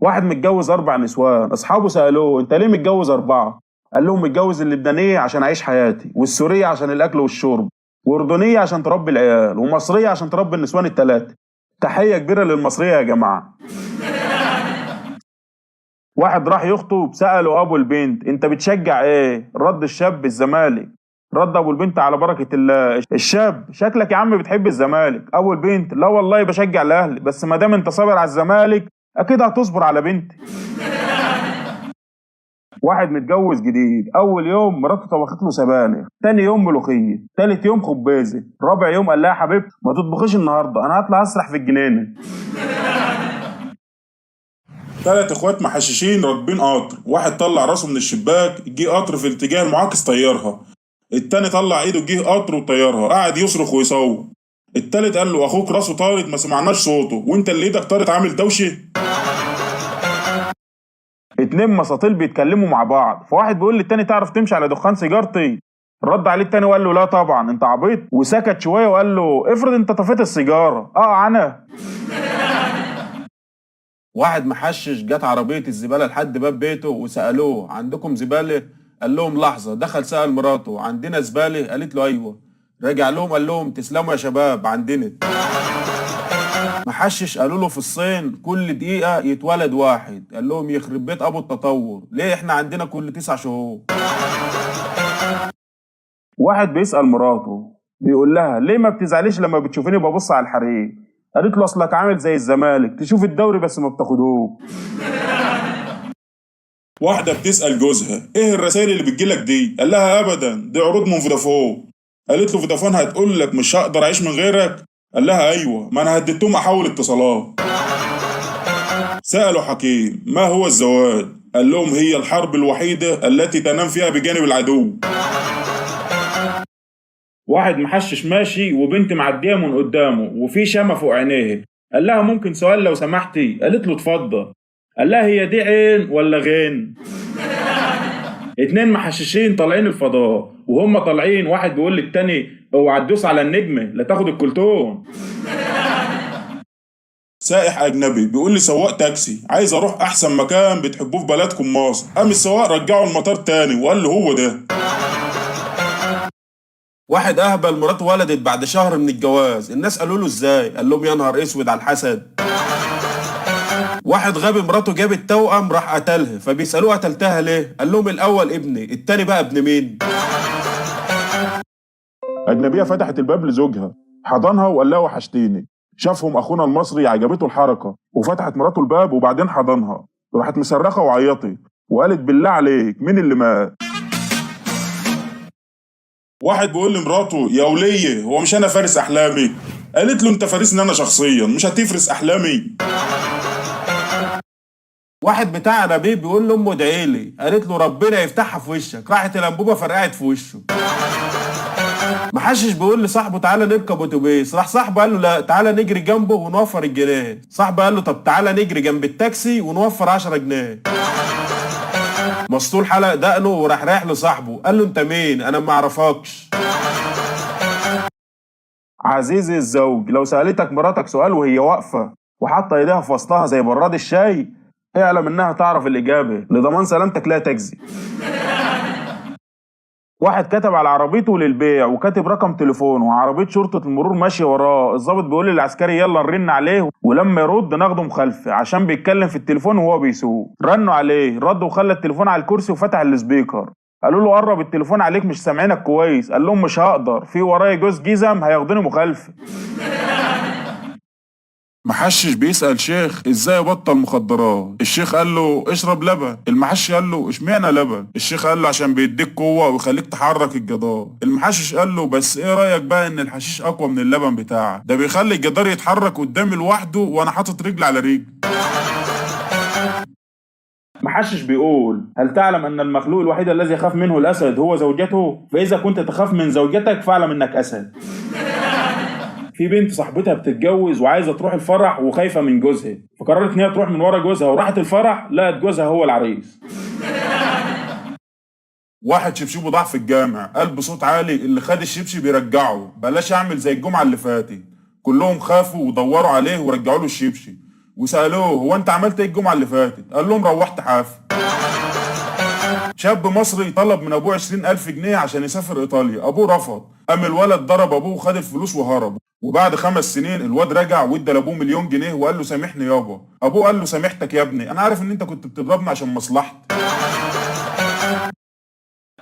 واحد متجوز 4 نسوان، اصحابه سالوه انت ليه متجوز 4؟ قال لهم متجوز اللبنانيه عشان اعيش حياتي، والسوريه عشان الاكل والشرب، واردنيه عشان تربي العيال، ومصريه عشان تربي النسوان الثلاثه. تحيه كبيره للمصريه يا جماعه. واحد راح يخطب، ساله ابو البنت انت بتشجع ايه؟ رد الشاب الزمالك. رد ابو البنت على بركه الله الشاب شكلك يا عم بتحب الزمالك. ابو البنت لا والله بشجع الاهلي، بس ما دام انت صابر على الزمالك اكيد هتصبر على بنتي. واحد متجوز جديد، اول يوم مراته طبخت له سبانخ، تاني يوم ملوخيه، تالت يوم خبازه، رابع يوم قال لها يا حبيبتي ما تطبخيش النهارده انا هطلع اسرح في الجنينه. 3 اخوات محششين راكبين قطر، واحد طلع راسه من الشباك جه قطر في الاتجاه المعاكس طيرها، التاني طلع ايده جه قطر وطيرها، قعد يصرخ ويصوت. التالت قال له اخوك راسه طارت ما سمعناش صوته، وانت اللي ايدك طارت عامل دوشه. 2 مساطيل بيتكلموا مع بعض، فواحد بيقول للتاني تعرف تمشي على دخان سيجارتي؟ رد عليه التاني وقال له لا طبعا انت عبيط، وسكت شويه وقال له افرض انت طفيت السيجاره انا. واحد محشش جت عربيه الزباله لحد باب بيته وسالوه عندكم زباله؟ قال لهم لحظه. دخل سال مراته عندنا زباله؟ قالت له ايوه. رجع لهم قال لهم تسلموا يا شباب عندنا. محشش قالوا له في الصين كل دقيقة يتولد واحد، قال لهم يخرب بيت أبو التطور، ليه إحنا عندنا كل 9 شهور؟ واحد بيسأل مراته بيقول لها ليه ما بتزعليش لما بتشوفيني ببص على الحريم؟ قالت له أصلك عامل زي الزمالك تشوف الدوري بس ما بتاخدوه. واحدة بتسأل جوزها ايه الرسائل اللي بتجيلك دي؟ قال لها ابدا دي عروض من فودافون. قالت له فودافون هتقول لك مش هقدر اعيش من غيرك؟ قال لها ايوه ما انا هديتهم احول اتصالات. سألوا حكيم ما هو الزواج؟ قال لهم هي الحرب الوحيدة التي تنام فيها بجانب العدو. واحد محشش ماشي وبنت معديه من قدامه وفي شمع فوق عينيه، قال لها ممكن سؤال لو سمحتي؟ قالت له اتفضل. قال لها هي دي عين ولا غين؟ 2 محششين طالعين الفضاء، وهم طالعين واحد بيقول للتاني اوعى تدوس على النجمه لا تاخد الكلتون. سائح اجنبي بيقول لي سواق تاكسي عايز اروح احسن مكان بتحبوه في بلدكم مصر، قام السواق رجعه المطار تاني وقال له هو ده. واحد اهبل مراته ولدت بعد شهر من الجواز، الناس قالوا له ازاي؟ قال لهم يا نهار اسود على الحسد. واحد غبي مراته جابت توأم راح قتلها، فبيسألوه قتلتها ليه؟ قال لهم الاول ابني التاني بقى ابن مين؟ اجنبيه فتحت الباب لزوجها، حضنها وقال لها وحشتيني. شافهم اخونا المصري عجبته الحركه وفتحت مراته الباب وبعدين حضنها، راحت مصرخه وعيطت وقالت بالله عليك مين اللي مات؟ واحد بيقول لمراته يا وليه هو مش انا فارس احلامي؟ قالت له انت فارسني انا شخصيا مش هتفرس احلامي. واحد بتاع انابيب بيقول لامه ادعي لي، قالت له ربنا يفتحها في وشك، راحت الانبوبه فرقعت في وشه. محشش بيقول لصاحبه تعالى نركب اتوبيس، راح صاحبه قال له لا تعالى نجري جنبه ونوفر الجنيه، صاحبه قال له طب تعالى نجري جنب التاكسي ونوفر 10 جنيه. مسطول حلق دقنه وراح رايح لصاحبه قال له انت مين؟ انا ما اعرفكش. عزيزي الزوج لو سألتك مراتك سؤال وهي واقفة وحاطة ايديها في وسطها زي براد الشاي، اعلم انها تعرف الاجابة، لضمان سلامتك لا تجزي. واحد كتب على عربيته للبيع وكاتب رقم تليفونه، وعربية شرطة المرور ماشية وراه، الضابط بيقول للعسكري يلا نرن عليه ولما يرد ناخده مخالفة عشان بيتكلم في التليفون وهو بيسوق. رنوا عليه رد وخلى التليفون على الكرسي وفتح السبيكر، قالوا له قرب التليفون عليك مش سامعينك كويس، قال لهم مش هقدر في ورايا جوز جزم هياخدوني مخالفة. محشش بيسأل شيخ ازاي يبطل مخدرات، الشيخ قال له اشرب لبن، المحشش قال له اشمعنى لبن؟ الشيخ قال له عشان بيديك قوة ويخليك تحرك الجدار. المحشش قال له بس ايه رأيك بقى ان الحشيش اقوى من اللبن بتاعك، ده بيخلي الجدار يتحرك قدامي لوحده وانا حاطط رجل على رجل. محشش بيقول هل تعلم أن المخلوق الوحيد الذي يخاف منه الأسد هو زوجته؟ فإذا كنت تخاف من زوجتك فاعلم أنك أسد. في بنت صاحبتها بتتجوز وعايزة تروح الفرح وخايفة من جوزها، فقررت إن هي تروح من ورا جوزها، وراحت الفرح لقت جوزها هو العريس. واحد شبشبه ضاع في الجامع قال بصوت عالي اللي خد الشبشب يرجعه، بلاش اعمل زي الجمعة اللي فاتت. كلهم خافوا ودوروا عليه ورجعوا له الشبشب، وسالوه هو انت عملت ايه الجمعه اللي فاتت؟ قال لهم روحت حافي. شاب مصري طلب من ابوه 20,000 جنيه عشان يسافر ايطاليا، ابوه رفض، قام الولد ضرب ابوه وخد الفلوس وهرب. وبعد 5 سنين الواد رجع وادى لابوه 1,000,000 جنيه وقال له سامحني يابا. ابوه قال له سامحتك يا ابني، انا عارف ان انت كنت بتضربني عشان مصلحتي.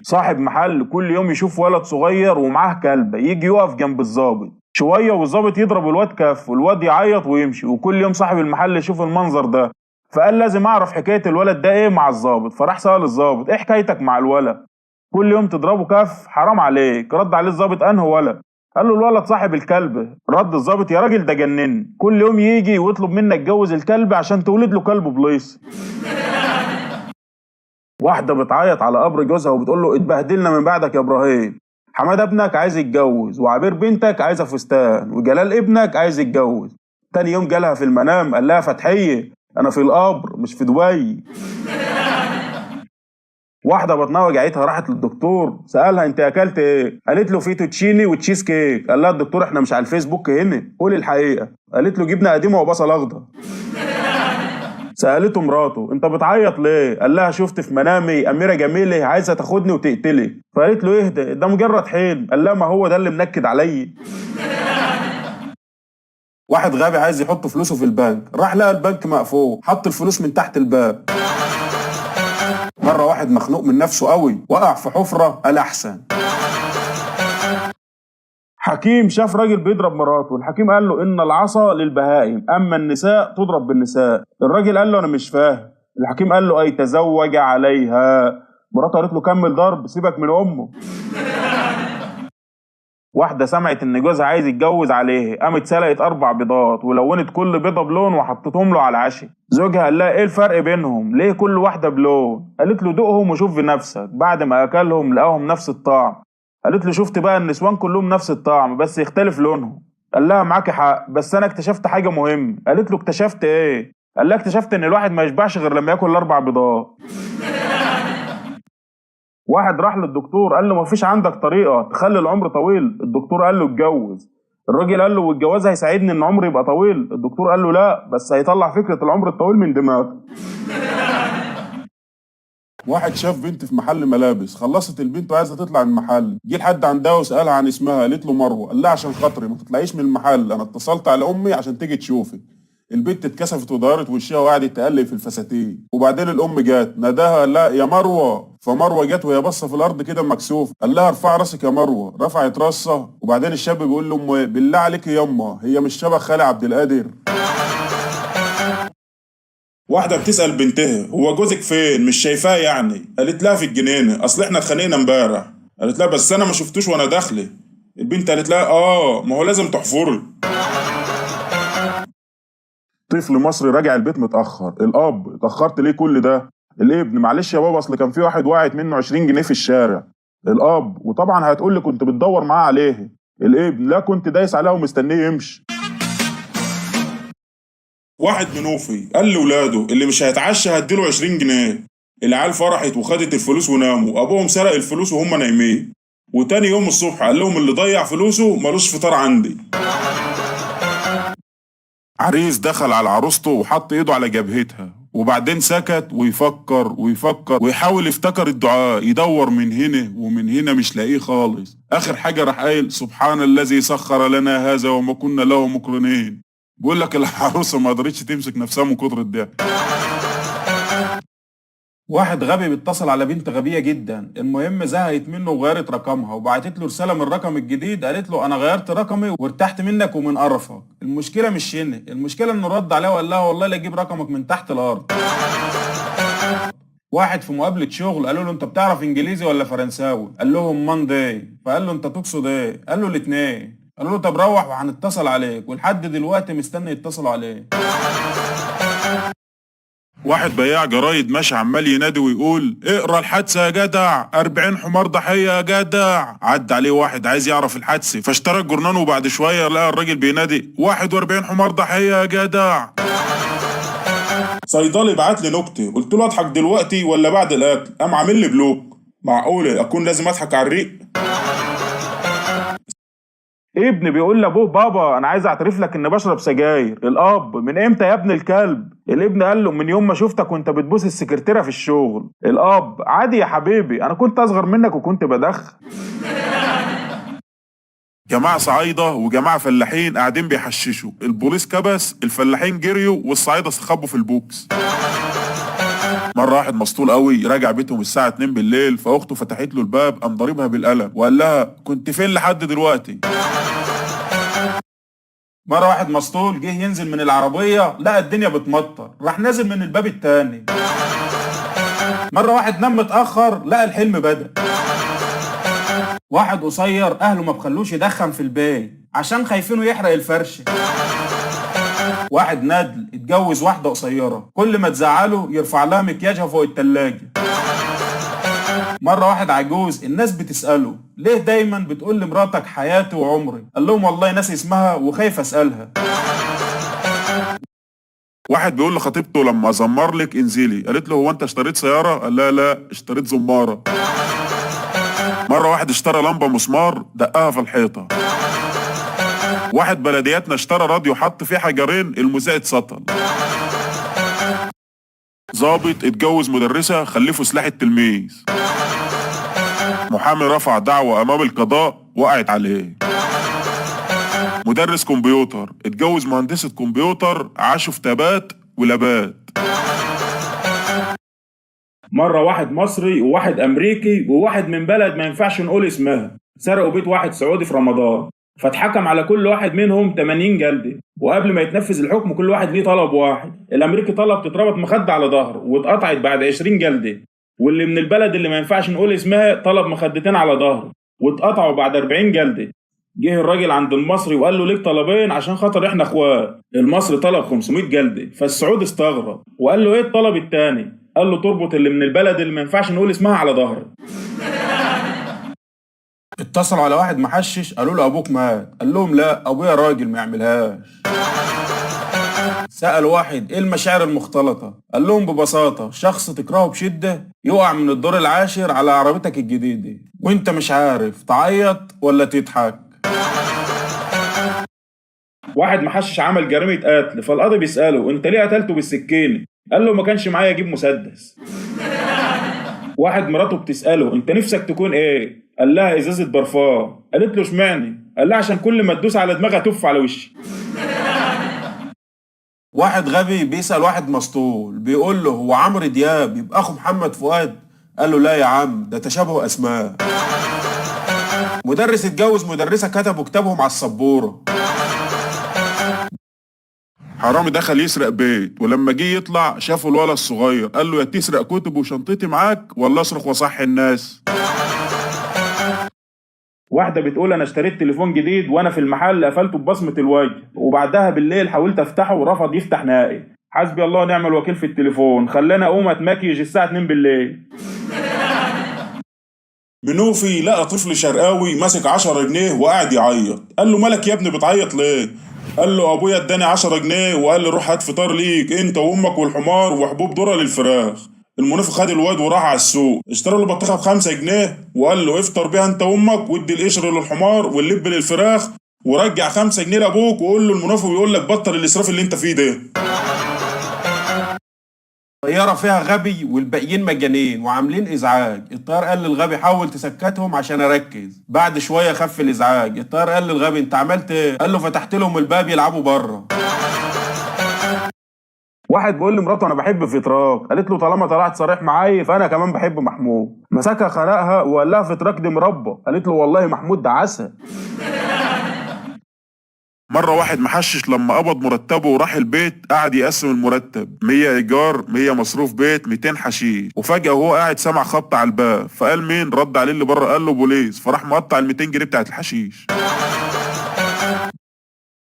صاحب محل كل يوم يشوف ولد صغير ومعاه كلبة يجي يقف جنب الضابط شوية والضابط يضرب الواد كف والواد يعيط ويمشي، وكل يوم صاحب المحل يشوف المنظر ده، فقال لازم اعرف حكاية الولد ده ايه مع الضابط. فراح سأل الضابط ايه حكايتك مع الولد؟ كل يوم تضربه كف، حرام عليك. رد عليه الضابط انه ولد؟ قال له الولد صاحب الكلبة. رد الضابط يا راجل ده جنني، كل يوم يجي ويطلب منك تجوز الكلب عشان تولد له كلب بليص. واحدة بتعيط على قبر جوزها وبتقول له اتبهدلنا من بعدك يا ابراهيم، حماد ابنك عايز يتجوز، وعبير بنتك عايزه فستان، وجلال ابنك عايز يتجوز. تاني يوم جالها في المنام قال لها فتحية انا في القبر مش في دبي. واحدة بطنها وجعتها راحت للدكتور سألها انت اكلت ايه؟ قالت له فيتوتشيني وتشيز كيك. قال لها الدكتور احنا مش على الفيسبوك هنا، قولي الحقيقة. قالت له جبنة قديمة وبصل اخضر. سألته مراته انت بتعيط ليه؟ قال لها شفت في منامي أميرة جميلة عايزة تاخدني وتقتلي. فقالت له اهدى ده مجرد حلم. قال لها ما هو ده اللي منكد عليا. واحد غبي عايز يحط فلوسه في البنك، راح لقى البنك مقفول، حط الفلوس من تحت الباب. مرة واحد مخنوق من نفسه قوي وقع في حفرة قال احسن. حكيم شاف راجل بيضرب مراته، الحكيم قال له ان العصا للبهائم اما النساء تضرب بالنساء. الراجل قال له انا مش فاهم. الحكيم قال له اي تزوج عليها. مراته قالت له كمل ضرب سيبك من امه. واحدة سمعت ان جوزها عايز يتجوز عليها، قامت سلقت 4 بيضات ولونت كل بيضة بلون وحطتهم له على العشاء. زوجها قال لها ايه الفرق بينهم؟ ليه كل واحدة بلون؟ قالت له دوقهم وشوف بنفسك. بعد ما اكلهم لقاهم نفس الطعم. قالت له شفت بقى النسوان كلهم نفس الطعم بس يختلف لونهم. قال لها معاكي حق بس انا اكتشفت حاجة مهمة. قالت له اكتشفت ايه؟ قال لها اكتشفت ان الواحد ما يشبعش غير لما ياكل 4 بيضات. واحد راح للدكتور قال له مفيش عندك طريقة تخلي العمر طويل؟ الدكتور قال له اتجوز. الراجل قال له والجواز هيساعدني ان عمري يبقى طويل؟ الدكتور قال له لا بس هيطلع فكرة العمر الطويل من دماغه. واحد شاف بنت في محل ملابس، خلصت البنت وعايزه تطلع من المحل، جه لحد عندها وسالها عن اسمها، قالت له مروه. قال لها عشان خاطري ما تطلعيش من المحل، انا اتصلت على امي عشان تيجي تشوفك. البنت اتكسفت ودارت وشها وقعدت تقلب في الفساتين. وبعدين الام جت ناداها قال لها يا مروه، فمروه جت وهي باصه في الارض كده مكسوف. قال لها ارفعي راسك يا مروه، رفعت راسها. وبعدين الشاب بيقول لامه بالله عليك يما هي مش شبه خالي عبد القادر؟ واحدة بتسأل بنتها هو جوزك فين؟ مش شايفاه يعني؟ قالت لها في الجنينة، أصل إحنا اتخانقنا امبارح. قالت لها بس أنا ما شفتوش وأنا داخلة. البنت قالت لها ما هو لازم تحفري. طفل مصري راجع البيت متأخر، الأب اتأخرت ليه كل ده؟ الابن معلش يا بابا أصل كان في واحد وقعت منه 20 جنيه في الشارع. الأب وطبعا هتقول لي كنت بتدور معاه عليه. الابن لا كنت دايس عليها ومستنيه يمشي. واحد منوفي قال لولاده اللي مش هيتعشى هديله 20 جنيه. العيال فرحت وخدت الفلوس وناموا، ابوهم سرق الفلوس وهم نايمين. وتاني يوم الصبح قال لهم اللي ضيع فلوسه ملوش فطار عندي. عريس دخل على عروسته وحط ايده على جبهتها وبعدين سكت ويفكر ويحاول يفتكر الدعاء، يدور من هنا ومن هنا مش لاقيه خالص. اخر حاجة راح قايل سبحان الذي سخر لنا هذا وما كنا له مقرنين. بقول لك العروسه ما قدرتش تمسك نفسها من كتر الضحك. واحد غبي بيتصل على بنت غبيه جدا، المهم زهقت منه وغيرت رقمها وبعتت له رساله من الرقم الجديد، قالت له انا غيرت رقمي وارتحت منك ومن قرفك. المشكله مش هنا، المشكله انه رد عليها وقال لها والله لا اجيب رقمك من تحت الارض. واحد في مقابله شغل قالوا له انت بتعرف انجليزي ولا فرنساوي؟ قال لهم ماندي. فقال له انت تقصد ايه؟ قال له الاثنين. قالوا له طب روح وهنتصل عليك، ولحد دلوقتي مستني يتصلوا عليه. واحد بياع جرايد ماشي عمال ينادي ويقول اقرا الحادثه يا جدع، 40 حمار ضحيه يا جدع. عدى عليه واحد عايز يعرف الحادثه فاشترى الجرنان وبعد شويه لقى الراجل بينادي 41 حمار ضحيه يا جدع. صيدلي بعت لي نكته، قلت له اضحك دلوقتي ولا بعد الاكل؟ قام عامل لي بلوك. معقوله اكون لازم اضحك على الريق؟ ابن بيقول لابوه بابا انا عايز اعترف لك اني بشرب سجاير. الاب من امتى يا ابن الكلب؟ الابن قال له من يوم ما شفتك وانت بتبوس السكرتيره في الشغل. الاب عادي يا حبيبي انا كنت اصغر منك وكنت بدخن. جماعة صعايدة وجماعة فلاحين قاعدين بيحششوا، البوليس كبس، الفلاحين جريوا والصعايدة استخبوا في البوكس. مرة واحد مسطول قوي راجع بيتهم الساعة 2 بالليل، فأخته فتحت له الباب قام ضاربها بالقلم وقال لها كنت فين لحد دلوقتي؟ مرة واحد مسطول جه ينزل من العربية لقى الدنيا بتمطر، راح نازل من الباب التاني. مرة واحد نام متأخر لقى الحلم بدأ. واحد قصير اهله ما بخلوش يدخن في البيت عشان خايفينه يحرق الفرشه. واحد ندل اتجوز واحده قصيره كل ما تزعله يرفع لها مكياجها فوق التلاجه. مره واحد عجوز الناس بتساله ليه دايما بتقول لمراتك حياتي وعمري؟ قال لهم والله ناسي اسمها وخايف اسالها. واحد بيقول لخطيبته لما ازمر لك انزلي، قالت له هو انت اشتريت سياره؟ قال لا لا اشتريت زماره. مرة واحد اشترى لمبة مسمار دقها في الحيطة. واحد بلدياتنا اشترى راديو حط فيه حجرين المذيع اتسطل. ظابط اتجوز مدرسة خلفه سلاح التلميذ. محامي رفع دعوة امام القضاء وقعت عليه. مدرس كمبيوتر اتجوز مهندسة كمبيوتر عاشوا في تبات ولبات. مرة واحد مصري وواحد أمريكي وواحد من بلد ما ينفعش نقول اسمها سرقوا بيت واحد سعودي في رمضان، فاتحكم على كل واحد منهم 80 جلدة، وقبل ما يتنفذ الحكم كل واحد ليه طلب واحد. الأمريكي طلب تتربط مخدة على ظهره واتقطعت بعد 20 جلدة، واللي من البلد اللي ما ينفعش نقول اسمها طلب مخدتين على ظهره واتقطعوا بعد 40 جلدة. جه الراجل عند المصري وقال له ليك طلبين عشان خاطر احنا اخوات. المصري طلب 500 جلدة، فالسعودي استغرب وقال له ايه الطلب التاني؟ قال له تربط اللي من البلد اللي ما ينفعش نقول اسمها على ظهرك. اتصلوا على واحد محشش قالوا له ابوك مات، قال لهم لا ابويا راجل ما يعملهاش. سأل واحد ايه المشاعر المختلطة؟ قال لهم ببساطة شخص تكرهه بشدة يقع من الدور العاشر على عربيتك الجديدة وانت مش عارف تعيط ولا تضحك. واحد محشش عمل جريمة قتل، فالقاضي بيسأله انت ليه قتلته بالسكينة؟ قال له ما كانش معايا اجيب مسدس. واحد مراته بتسأله انت نفسك تكون ايه؟ قال لها ازازة برفان. قالت له اشمعنى؟ قال لها عشان كل ما تدوس على دماغها تف على وشي. واحد غبي بيسأل واحد مسطول بيقول له هو عمرو دياب يبقى اخو محمد فؤاد؟ قال له لا يا عم ده تشابه اسماء. مدرس اتجوز مدرسة كتبوا كتابهم على السبورة. حرامي دخل يسرق بيت ولما جه يطلع شافوا الولد الصغير قال له يا تسرق كتب وشنطتي معاك ولا اصرخ وصحي الناس. واحدة بتقول انا اشتريت تليفون جديد وانا في المحل قفلته ببصمة الوجه، وبعدها بالليل حاولت افتحه ورفض يفتح نهائي. حسبي الله ونعم الوكيل في التليفون، خلاني اقوم اتمكيج الساعة 2 بالليل. منوفي لقى طفل شرقاوي ماسك 10 جنيه وقاعد يعيط، قال له مالك يا ابني بتعيط ليه؟ قال له ابويا اداني 10 جنيه وقال لي روح هات فطار ليك انت وامك والحمار وحبوب ذره للفراخ. المنوفي خد الواد وراح على السوق اشترى له بطيخه ب5 جنيه وقال له افطر بيها انت وامك وادي القشر للحمار واللب للفراخ ورجع 5 جنيه لابوك وقول له المنوفي بيقول لك بطل الاسراف اللي انت فيه ده. طيارة فيها غبي والباقيين مجانين وعاملين ازعاج. الطيار قال للغبي حاول تسكتهم عشان اركز. بعد شوية خف الازعاج. الطيار قال للغبي انت عملت ايه؟ قال له فتحت لهم الباب يلعبوا بره. واحد بيقول لمراته انا بحب فتراك، قالت له طالما طلعت صريح معايا فانا كمان بحب محمود. مسكها خنقها وقال لها فتراك دي مربى، قالت له والله محمود ده عسل. مرة واحد محشش لما قبض مرتبه وراح البيت قعد يقسم المرتب 100 ايجار 100 مصروف بيت 200 حشيش، وفجأة وهو قاعد سمع خبط على الباب فقال مين؟ رد عليه اللي بره قال له بوليس، فراح مقطع ال 200 جنيه بتاعت الحشيش.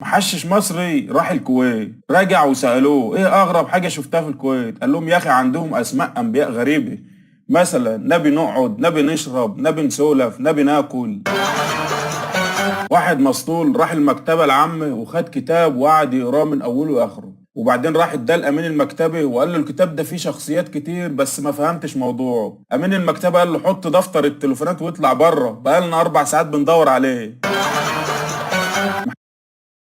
محشش مصري راح الكويت رجع وسألوه ايه اغرب حاجة شفتها في الكويت؟ قال لهم يا اخي عندهم اسماء انبياء غريبة، مثلا نبي نقعد، نبي نشرب، نبي نسولف، نبي ناكل. واحد مسطول راح المكتبة العامة وخد كتاب وقعد يقراه من اوله لاخره، وبعدين راح اداه لامين المكتبة وقال له الكتاب ده فيه شخصيات كتير بس ما فهمتش موضوعه. امين المكتبة قال له حط دفتر التليفونات واطلع بره بقالنا 4 ساعات بندور عليه.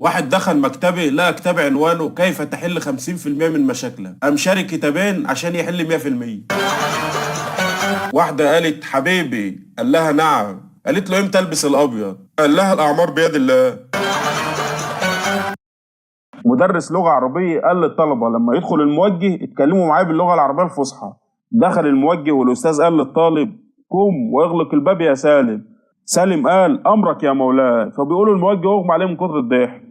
واحد دخل مكتبي لقى كتاب عنوانه كيف تحل 50% من مشاكلك، قام شاري كتابين عشان يحل 100%. واحدة قالت حبيبي، قال لها نعم، قالت له امتى البس الابيض؟ قال لها الاعمار بيد الله. مدرس لغة عربية قال للطلبة لما يدخل الموجه اتكلموا معاه باللغة العربية الفصحى. دخل الموجه والأستاذ قال للطالب قم واغلق الباب يا سالم. سالم قال أمرك يا مولاي، فبيقولوا الموجه أغمى عليه من كتر الضحك.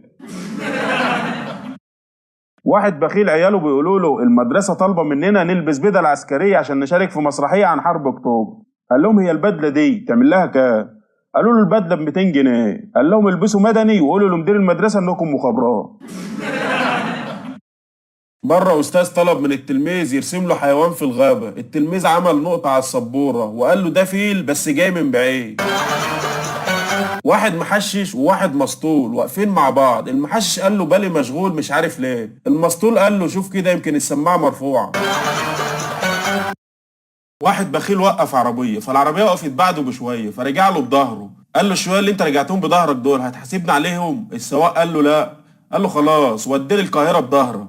واحد بخيل عياله بيقولوا له المدرسة طالبة مننا نلبس بدل عسكرية عشان نشارك في مسرحية عن حرب أكتوبر. قال لهم هي البدلة دي تعمل لها كام؟ قالوا له البدلة ب 200 جنيه. قال لهم البسوا مدني وقولوا لمدير المدرسة إنكم مخابرات. مرة أستاذ طلب من التلميذ يرسم له حيوان في الغابة، التلميذ عمل نقطة على السبورة وقال له ده فيل بس جاي من بعيد. واحد محشش وواحد مسطول واقفين مع بعض، المحشش قال له بالي مشغول مش عارف ليه، المسطول قال له شوف كده يمكن السماعة مرفوعة. واحد بخيل وقف عربية، فالعربية وقفت بعده بشوية فرجع له بظهره، قال له الشوية اللي انت رجعتهم بظهرك دول هتحاسبني عليهم؟ السواق قال له لا، قال له خلاص وديني القاهرة بظهرك.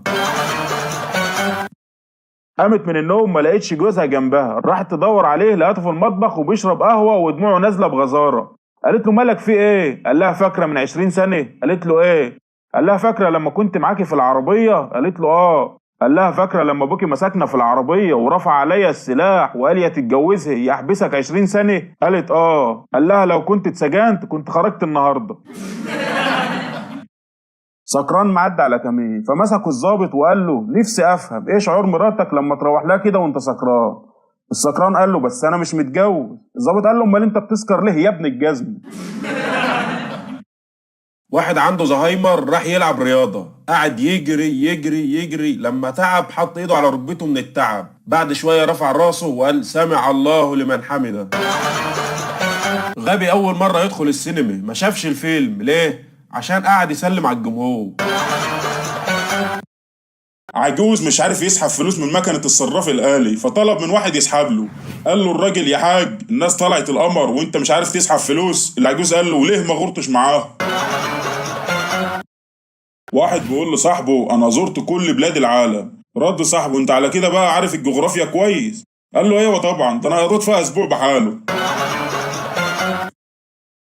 قامت من النوم ما لقيتش جوزها جنبها، راحت تدور عليه لقيته في المطبخ وبيشرب قهوة ودموعه نازلة بغزارة. قالت له مالك في ايه؟ قال لها فاكرة من 20 سنة؟ قالت له ايه؟ قال لها فاكرة لما كنت معاكي في العربية؟ قالت له اه. قال لها فاكرة لما ابوكي مسكنا في العربية ورفع عليا السلاح وقال يا تتجوزها يا احبسك 20 سنة؟ قالت اه. قال لها لو كنت اتسجنت كنت خرجت النهاردة. سكران معدي على كمين فمسكوا الضابط وقال له نفسي افهم ايه شعور مراتك لما تروح لها كده وانت سكران. السكران قال له بس انا مش متجوز. الضابط قال له امال انت بتسكر ليه يا ابن الجزم؟ واحد عنده زهايمر راح يلعب رياضة، قعد يجري يجري يجري، لما تعب حط ايده على ركبته من التعب، بعد شوية رفع راسه وقال سمع الله لمن حمده. غبي أول مرة يدخل السينما ما شافش الفيلم، ليه؟ عشان قعد يسلم على الجمهور. عجوز مش عارف يسحب فلوس من مكنة الصراف الآلي فطلب من واحد يسحب له. قال له الراجل يا حاج الناس طلعت القمر وانت مش عارف تسحب فلوس. العجوز قال له ليه ما غرتش معاه؟ واحد بيقول لصاحبه انا زرت كل بلاد العالم. رد صاحبه انت على كده بقى عارف الجغرافيا كويس؟ قال له ايوه طبعا ده انا قضيت فيها اسبوع بحاله.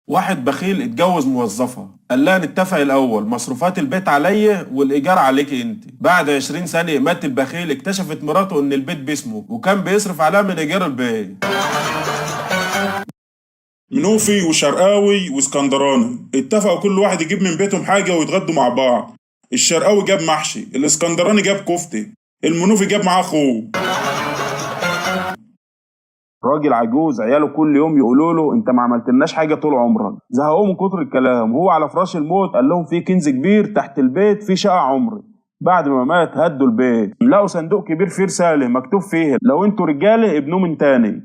واحد بخيل اتجوز موظفة، قال لها نتفق الأول مصروفات البيت عليا والإيجار عليك أنت. بعد 20 سنة مات البخيل، اكتشفت مراته إن البيت باسمه وكان بيصرف عليها من إيجار البيت. منوفي وشرقاوي واسكندراني اتفقوا كل واحد يجيب من بيتهم حاجة ويتغدوا مع بعض. الشرقاوي جاب محشي، الاسكندراني جاب كفتة، المنوفي جاب معاه اخوه. راجل عجوز عياله كل يوم يقولوا له انت ما عملتلناش حاجه طول عمرك، زهقوه من كتر الكلام. وهو على فراش الموت قال لهم في كنز كبير تحت البيت في شقه عمري. بعد ما مات هدوا البيت لقوا صندوق كبير فيه رساله مكتوب فيه لو انتوا رجاله ابنوه من تاني.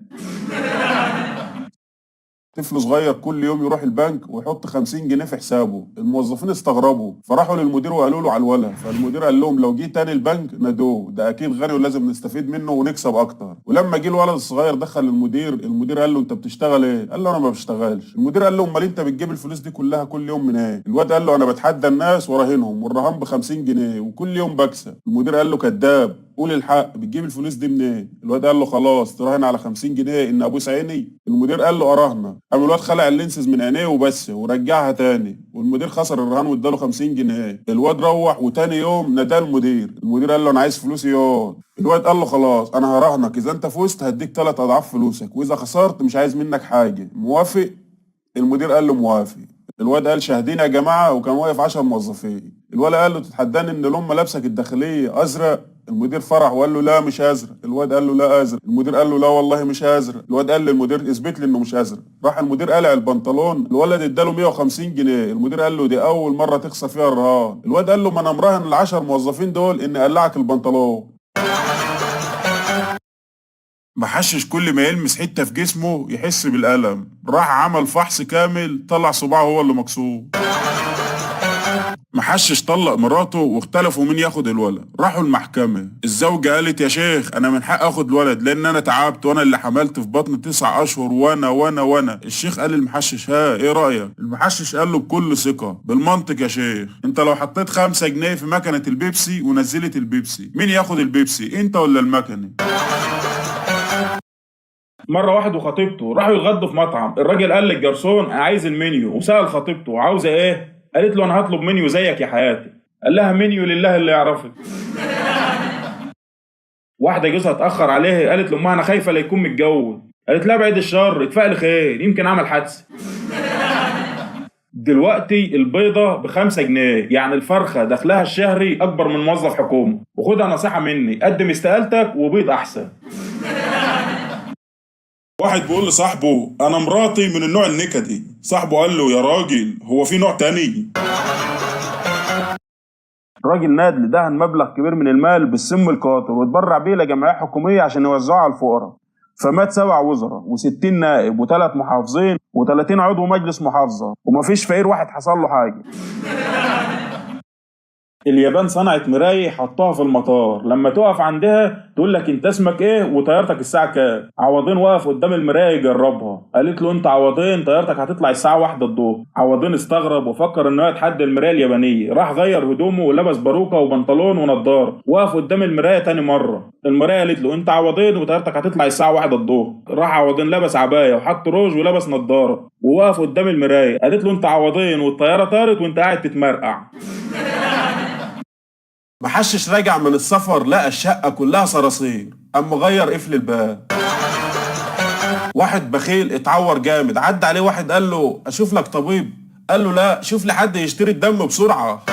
طفل صغير كل يوم يروح البنك ويحط 50 جنيه في حسابه، الموظفين استغربوا فراحوا للمدير وقالوا له على الولد، فالمدير قال لهم لو جه تاني البنك نادوه، ده اكيد غني ولازم نستفيد منه ونكسب اكتر. ولما جه الولد الصغير دخل المدير قال له انت بتشتغل ايه؟ قال له انا ما بشتغلش. المدير قال له امال انت بتجيب الفلوس دي كلها كل يوم من ايه؟ الواد قال له انا بتحدى الناس وراهنهم والرهان ب 50 جنيه وكل يوم بكسب. المدير قال له كذاب، قول الحق بتجيب الفلوس دي منين؟ الواد قال له خلاص تراهن على 50 جنيه ان ابوس عيني. المدير قال له اراهنه. قام الواد خلع اللينسز من عينيه وبس ورجعها تاني، والمدير خسر الرهان واداله 50 جنيه. الواد روح وتاني يوم نادى المدير قال له انا عايز فلوسي ياض. الواد قال له خلاص انا هراهنك، اذا انت فزت هديك 3 اضعاف فلوسك واذا خسرت مش عايز منك حاجه، موافق؟ المدير قال له موافق. الواد قال شاهدين يا جماعه وكان واقف 10 موظفين. الولد قال له تتحداني ان لون ملابسك الداخليه ازرق؟ المدير فرح وقال له لا مش ازرق. الواد قال له لا ازرق. المدير قال له لا والله مش ازرق. الواد قال للمدير اثبت لي انه مش ازرق. راح المدير قلع البنطلون، الولد اداله 150 جنيه. المدير قال له دي اول مره تخسر فيها الرهان. الواد قال له ما انا مراهن ال10 موظفين دول اني اقلعك البنطلون. محشش كل ما يلمس حته في جسمه يحس بالالم، راح عمل فحص كامل طلع صباعه هو اللي مكسور. محشش طلق مراته واختلفوا مين ياخد الولد. راحوا المحكمة، الزوجة قالت يا شيخ انا من حق اخد الولد لان انا تعبت وانا اللي حملت في بطن 9 اشهر وانا. الشيخ قال المحشش ها ايه رأيك؟ المحشش قال له بكل ثقة بالمنطق يا شيخ، انت لو حطيت 5 جنيه في مكنة البيبسي ونزلت البيبسي مين ياخد البيبسي، انت ولا المكنة؟ مره واحد وخطيبته راحوا يتغدوا في مطعم، الراجل قال للجرسون عايز المنيو، وسأل خطيبته عاوزه ايه؟ قالت له انا هطلب منيو زيك يا حياتي. قال لها منيو لله اللي يعرفك. واحده جوزها اتاخر عليها، قالت لامها انا خايفه لا يكون متجوز. قالت لها بعيد الشر، اتفائلي خير يمكن عمل حادثه. دلوقتي البيضه ب5 جنيه، يعني الفرخه دخلها الشهري اكبر من موظف حكومه. وخدها نصيحه مني، قدم استقالتك وبيض احسن. واحد بيقول لصاحبه انا مراتي من النوع النكدي، صاحبه قال له يا راجل هو في نوع تاني؟ الراجل نادل دهن مبلغ كبير من المال بالسم القاتل واتبرع بيه لجمعيه حكوميه عشان يوزعه على الفقراء، فمات 7 وزراء و60 نائب و3 محافظين و30 عضو مجلس محافظه، ومفيش فقير واحد حصل له حاجه. اليابان صنعت مرايه حطوها في المطار، لما تقف عندها تقول لك انت اسمك ايه وطيارتك الساعه كام. عوضين وقف قدام المرايه يجربها، قالت له انت عوضين طيارتك هتطلع الساعه 1 الظهر. عوضين استغرب وفكر ان هو يتحدى المرايه اليابانيه، راح غير هدومه ولبس باروكه وبنطلون ونضاره، وقف قدام المرايه تاني مره. المرايه قالت له انت عوضين وطيارتك هتطلع الساعه 1 الظهر. راح عوضين لبس عبايه وحط روج ولبس نضاره ووقف قدام المرايه، قالت له انت عوضين والطياره طارت وانت قاعد تتمرقع. محشش راجع من السفر لقى الشقة كلها صراصير، قام مغير قفل الباب. واحد بخيل اتعور جامد، عدى عليه واحد قال له اشوف لك طبيب، قال له لا شوف لي حد يشتري الدم بسرعة.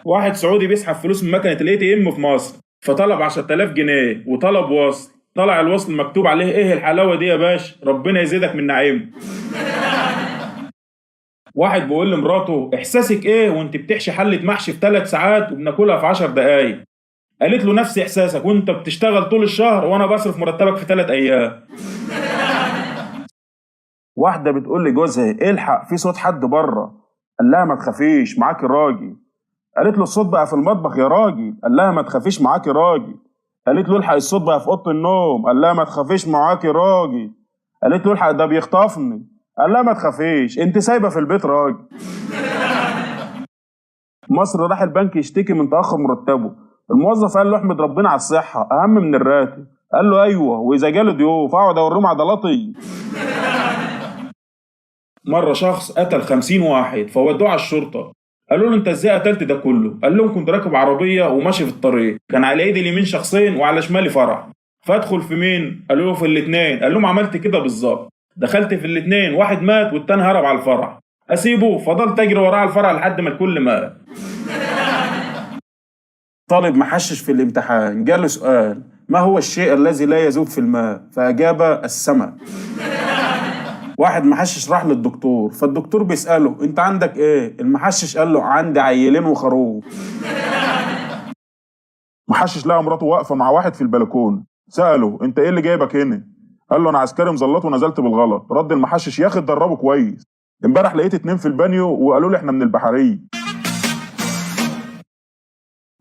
واحد سعودي بيسحب فلوس من مكنه الاي تي ام في مصر، فطلب 10000 جنيه وطلب وصل. طلع الوصل مكتوب عليه ايه الحلاوه دي يا باشا، ربنا يزيدك من نعيم. واحد بيقول لمراته احساسك ايه وانت بتحشي حله محشي في 3 ساعات وبناكلها في 10 دقايق؟ قالت له نفس احساسك وانت بتشتغل طول الشهر وانا بصرف مرتبك في 3 ايام. واحده بتقول لجوزها الحق في صوت حد بره. قال لها ما تخافيش معاكي راجل. قالت له الصوت بقى في المطبخ يا راجل. قال لها ما تخافيش معاكي راجل. قالت له الحق الصوت بقى في اوضه النوم. قال لها ما تخافيش معاكي راجل. قالت له الحق ده بيخطفني. قال لها ما تخافيش انت سايبه في البيت راجل. مصر راح البنك يشتكي من تاخر مرتبه، الموظف قال له احمد ربنا على الصحه اهم من الراتب. قال له ايوه واذا جاله ضيوف اقعد اوريهم عضلاتي. مره شخص قتل 50 واحد فودوه على الشرطه، قالوا له انت ازاي قتلت ده كله؟ قال لهم كنت راكب عربيه وماشي في الطريق، كان على ايدي اليمين شخصين وعلى شمالي فرح، فادخل في مين؟ قالوا له في الاثنين. قال لهم عملت كده بالظبط، دخلت في الاثنين واحد مات والتاني هرب على الفرح، اسيبه؟ فضلت اجري وراه على الفرح لحد ما الكل مات. طالب محشش في الامتحان جاله سؤال ما هو الشيء الذي لا يذوب في الماء؟ فاجاب السمك. واحد محشش راح للدكتور، فالدكتور بيسأله انت عندك ايه؟ المحشش قال له عندي عيلين وخروف. محشش لقى مراته واقفه مع واحد في البلكونه، سأله انت ايه اللي جايبك هنا؟ قال له انا عسكري مزلط ونزلت بالغلط. رد المحشش يا اخي اتدربوا كويس، امبارح لقيت 2 في البانيو وقالوا لي احنا من البحريه.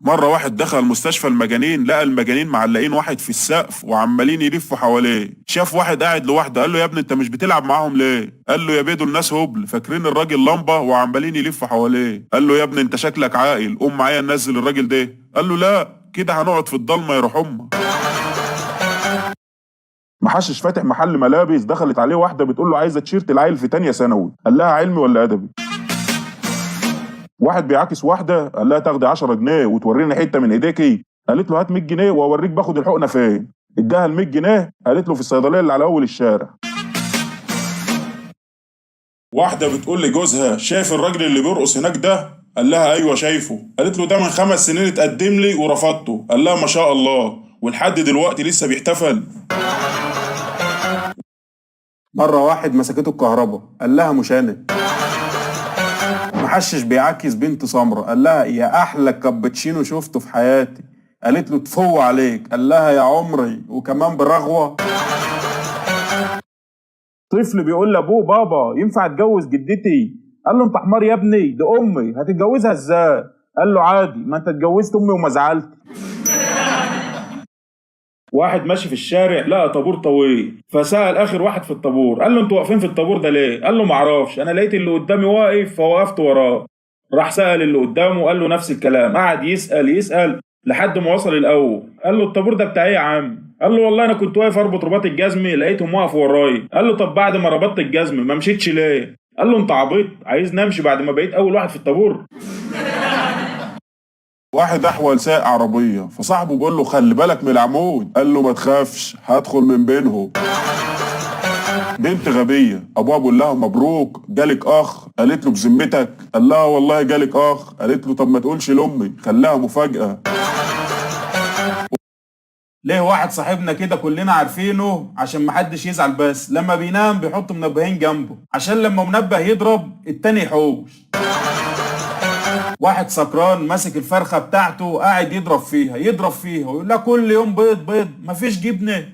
مرة واحد دخل مستشفى المجانين، لقى المجانين معلقين واحد في السقف وعمالين يلفوا حواليه. شاف واحد قاعد لوحده قال له يا ابني انت مش بتلعب معاهم ليه؟ قال له يا بيه دول الناس هبل فاكرين الراجل لمبه وعمالين يلفوا حواليه. قال له يا ابني انت شكلك عاقل، قوم معايا ننزل الراجل ده. قال له لا كده هنقعد في الضلمه يروح امك. محشش فاتح محل ملابس، دخلت عليه واحده بتقول له عايزه تيشيرت العيل في تانية ثانوي، قال لها علمي ولا ادبي؟ واحد بيعاكس واحده قال لها تاخدي 10 جنيه وتوريني حته من ايديكي، قالت له هات 100 جنيه واوريك باخد الحقنه فين. اداها ال 100 جنيه قالت له في الصيدليه اللي على اول الشارع. واحده بتقول لجوزها شايف الراجل اللي بيرقص هناك ده؟ قال لها ايوه شايفه. قالت له ده من 5 سنين اتقدم لي ورفضته. قال لها ما شاء الله ولحد دلوقتي لسه بيحتفل. مرة واحد مسكته الكهرباء قال لها مشاند. محشش بيعاكس بنت سمرة قال لها يا احلى كابتشينو شفته في حياتي. قالت له تفو عليك. قال لها يا عمري وكمان برغوة. طفل بيقول لابوه بابا ينفع اتجوز جدتي؟ قال له انت حمار يا ابني، دي امي، هتتجوزها ازاي؟ قال له عادي، ما انت اتجوزت امي وما زعلت. واحد ماشي في الشارع لقى طابور طويل، فسأل اخر واحد في الطابور، قال له انتوا واقفين في الطابور ده ليه؟ قال له معرفش، انا لقيت اللي قدامي واقف فوقفت وراه. راح سأل اللي قدامه قال له نفس الكلام، قعد يسأل لحد ما وصل الاول. قال له الطابور ده بتاع ايه يا عم؟ قال له والله انا كنت واقف اربط رباط الجزمه لقيتهم واقفوا ورايا. قال له طب بعد ما ربطت الجزمه ما مشيتش ليه؟ قال له انت عبيط، عايز نمشي بعد ما بقيت اول واحد في الطابور؟ واحد احول سايق عربيه، فصاحبه بيقول له خلي بالك من العمود، قال له ما تخافش هدخل من بينهم. بنت غبيه، ابوها بيقول لها مبروك جالك اخ، قالت له بذمتك؟ قال لها والله جالك اخ. قالت له طب ما تقولش لامي، خليها مفاجاه. ليه واحد صاحبنا كده كلنا عارفينه عشان محدش يزعل، بس لما بينام بيحط منبهين جنبه عشان لما منبه يضرب التاني يحوش. واحد سكران ماسك الفرخه بتاعته قاعد يضرب فيها ويقول لها كل يوم بيض مفيش جبنه.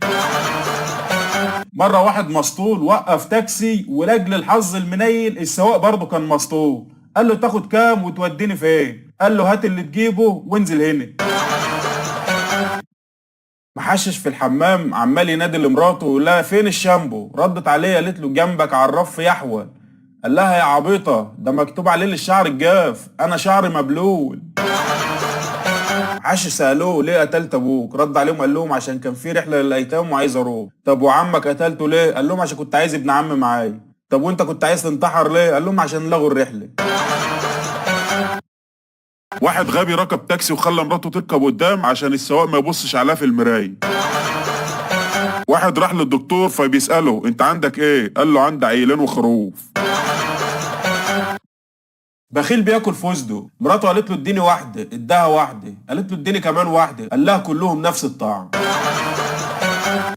مره واحد مسطول وقف تاكسي، ولاجل الحظ المنيل السواق برضه كان مسطول، قال له تاخد كام وتوديني فين؟ قال له هات اللي تجيبه وانزل هنا. محشش في الحمام عمال ينادي لمراته ويقول لها فين الشامبو؟ ردت عليه قالت له جنبك على الرف يا احول. قال لها يا عبيطه ده مكتوب عليه للشعر الجاف، انا شعري مبلول. محشش سالوه ليه قتلت ابوك؟ رد عليهم قال لهم عشان كان في رحله للايتام وعايز اروح. طب وعمك قتلته ليه؟ قال لهم عشان كنت عايز ابن عم معايا. طب وانت كنت عايز تنتحر ليه؟ قال لهم عشان لغوا الرحله. واحد غبي ركب تاكسي وخلى مراته تركب قدام عشان السواق ما يبصش عليها في المرايه. واحد راح للدكتور فبيسأله انت عندك ايه؟ قال له عندي عيلين وخروف. بخيل بياكل فستق، مراته قالت له اديني واحده، اداها واحده، قالت له اديني كمان واحده، قال لها كلهم نفس الطعم.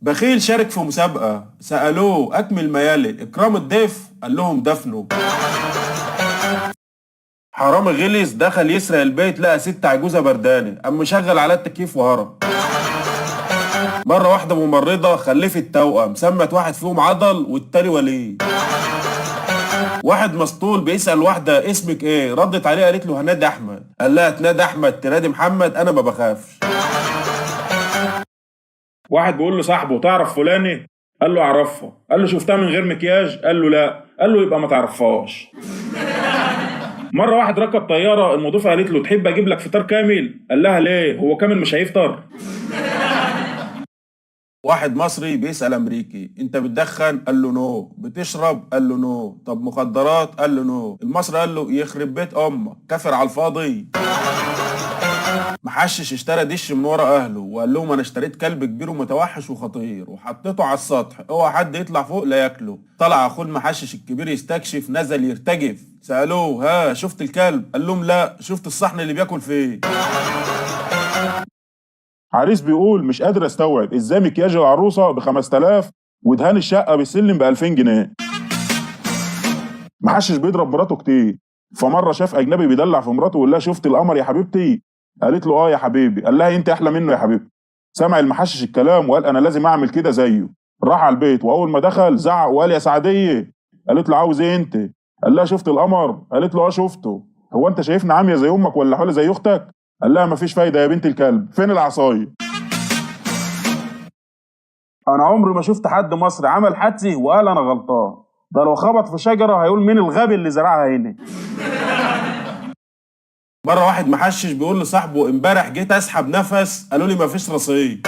بخيل شارك في مسابقه، سألوه اكمل ما يلي اكرام الضيف، قال لهم دفنه. حرامي غلس دخل يسرق البيت لقى ست عجوزه بردانه، قام مشغل على التكييف وهرب. مرة واحدة ممرضة خلفت توأم، سمت واحد فيهم عضل والتاني وليد. واحد مسطول بيسأل واحدة اسمك ايه؟ ردت عليه قالت له هنادي احمد، قال لها تنادي احمد تنادي محمد، انا ما بخافش. واحد بيقول له صاحبه تعرف فلاني؟ قال له اعرفها. قال له شفتها من غير مكياج؟ قال له لا. قال له يبقى ما تعرفهاش. مرة واحد ركب طيارة، المضيفة قالت له تحب اجيب لك فطار كامل؟ قال لها ليه؟ هو كامل مش هيفطر؟ واحد مصري بيسأل امريكي انت بتدخن؟ قال له نو. بتشرب؟ قال له نو. طب مخدرات؟ قال له نو. المصري قال له يخرب بيت امك كافر على الفاضي. محشش اشترى دش من ورا اهله وقال لهم انا اشتريت كلب كبير ومتوحش وخطير وحطيته على السطح، اوعى حد يطلع فوق لا ياكله. طلع اخوه المحشش الكبير يستكشف، نزل يرتجف. سالوه ها شفت الكلب؟ قال لهم لا. شفت الصحن اللي بياكل فيه؟ عريس بيقول مش قادر استوعب ازاي مكياج العروسه ب 5000 ودهان الشقه بالسلم ب 2000 جنيه. محشش بيضرب مراته كتير، فمره شاف اجنبي بيدلع في مراته ويقول لها شفت القمر يا حبيبتي؟ قالت له اه يا حبيبي. قال لها انت احلى منه يا حبيبتي. سمع المحشش الكلام وقال انا لازم اعمل كده زيه. راح على البيت واول ما دخل زعق وقال يا سعديه. قالت له عاوز ايه انت؟ قال لها شفت القمر؟ قالت له اه شفته. هو انت شايفني عاميه زي امك ولا حوله زي اختك؟ قال لها مفيش فايده يا بنت الكلب، فين العصايه؟ انا عمري ما شفت حد مصري عمل حادثه وقال انا غلطان، ده لو خبط في شجره هيقول مين الغبي اللي زرعها هنا. مرة واحد محشش بيقول لصاحبه امبارح جيت اسحب نفس قالوا لي مفيش رصيد.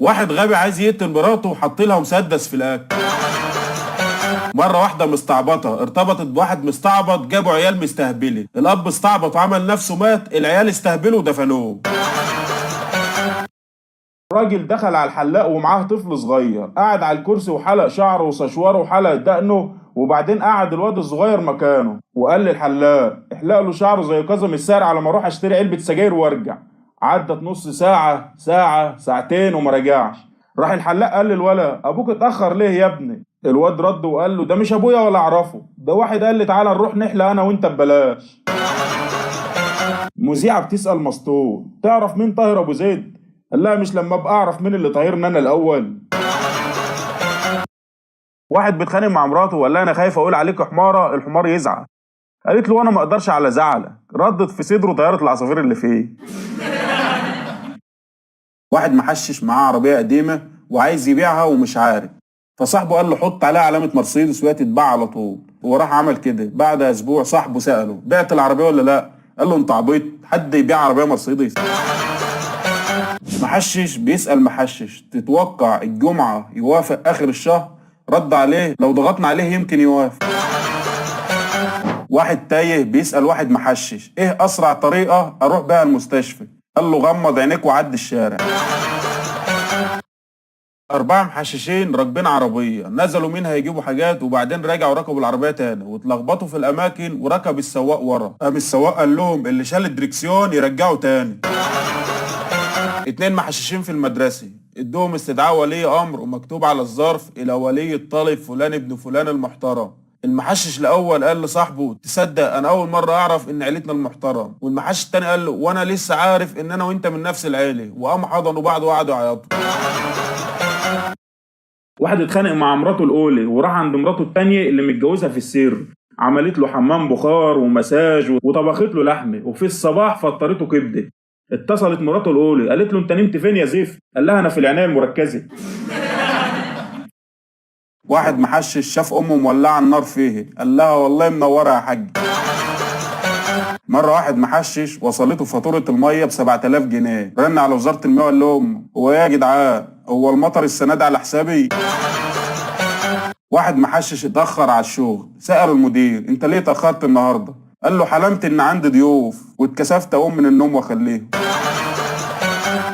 واحد غبي عايز يقتل مراته وحط لها مسدس في الاكل. مرة واحدة مستعبطة ارتبطت بواحد مستعبط، جابوا عيال مستهبلة، الاب استعبط وعمل نفسه مات، العيال استهبلوا ودفنوه. راجل دخل على الحلاق ومعاه طفل صغير، قعد على الكرسي وحلق شعره وسشواره وحلق دقنه، وبعدين قعد الواد الصغير مكانه وقال للحلاق احلق له شعره زي كاظم الساهر على ما اروح اشتري علبة سجاير وارجع. عدت نص ساعة، ساعة، ساعتين وما رجعش. راح الحلاق قال للولد ابوك اتأخر ليه يا ابني؟ الواد رد وقال له ده مش ابويا ولا اعرفه، ده واحد قال لي تعالى نروح نحلق انا وانت ببلاش. مذيعة بتسأل مسطول تعرف مين طاهر ابو زيد؟ قال لها مش لما ابقى اعرف مين اللي طاهرني انا الاول. واحد بيتخانق مع مراته وقال لها انا خايف اقول عليك حماره الحمار يزعل. قالت له وانا ما اقدرش على زعلك. ردت في صدره طياره العصافير اللي فيه. واحد محشش معاه عربية قديمة وعايز يبيعها ومش عارف، فصاحبه قال له حط عليها علامة مرسيدس وهي تتباع على طول، وراح عمل كده. بعد اسبوع صاحبه سأله بعت العربية ولا لا؟ قال له انت عبيط، حد يبيع عربية مرسيدس؟ محشش بيسأل محشش تتوقع الجمعة يوافق آخر الشهر؟ رد عليه لو ضغطنا عليه يمكن يوافق. واحد تايه بيسأل واحد محشش ايه أسرع طريقة أروح بيها المستشفى؟ قال له غمض عينيك وعدي الشارع. 4 محششين راكبين عربية، نزلوا منها يجيبوا حاجات وبعدين رجعوا ركبوا العربية تاني واتلخبطوا في الأماكن وركب السواق ورا. قام السواق قال لهم اللي شال الدركسيون يرجعوا تاني. 2 محششين في المدرسة ادوهم استدعاء ولي أمر ومكتوب على الظرف إلى ولي الطالب فلان ابن فلان المحترم. المحشش الأول قال لصاحبه تصدق أنا أول مرة أعرف إن عيلتنا المحترم، والمحشش التاني قال له وأنا لسه عارف إن أنا وأنت من نفس العيلة، وقام حضنوا بعض وقعدوا يعيطوا. واحد اتخانق مع مراته الاولى وراح عند مراته التانية اللي متجوزها في السر، عملت له حمام بخار ومساج وطبخت له لحمه، وفي الصباح فطرته كبده. اتصلت مراته الاولى قالت له انت نمت فين يا زفت؟ قال لها انا في العنايه المركزه. واحد محشش شاف أمه مولعة النار فيه، قال لها والله منورة يا حاج. مرة واحد محشش وصلته فاتورة المية ب7000 جنيه، رن على وزارة المياه وقال لهم هو ايه يا جدعان؟ هو المطر السنة دي على حسابي؟ واحد محشش اتأخر على الشغل، سأله المدير انت ليه اتأخرت النهاردة؟ قال له حلمت ان عندي ضيوف واتكسفت اقوم من النوم واخليهم.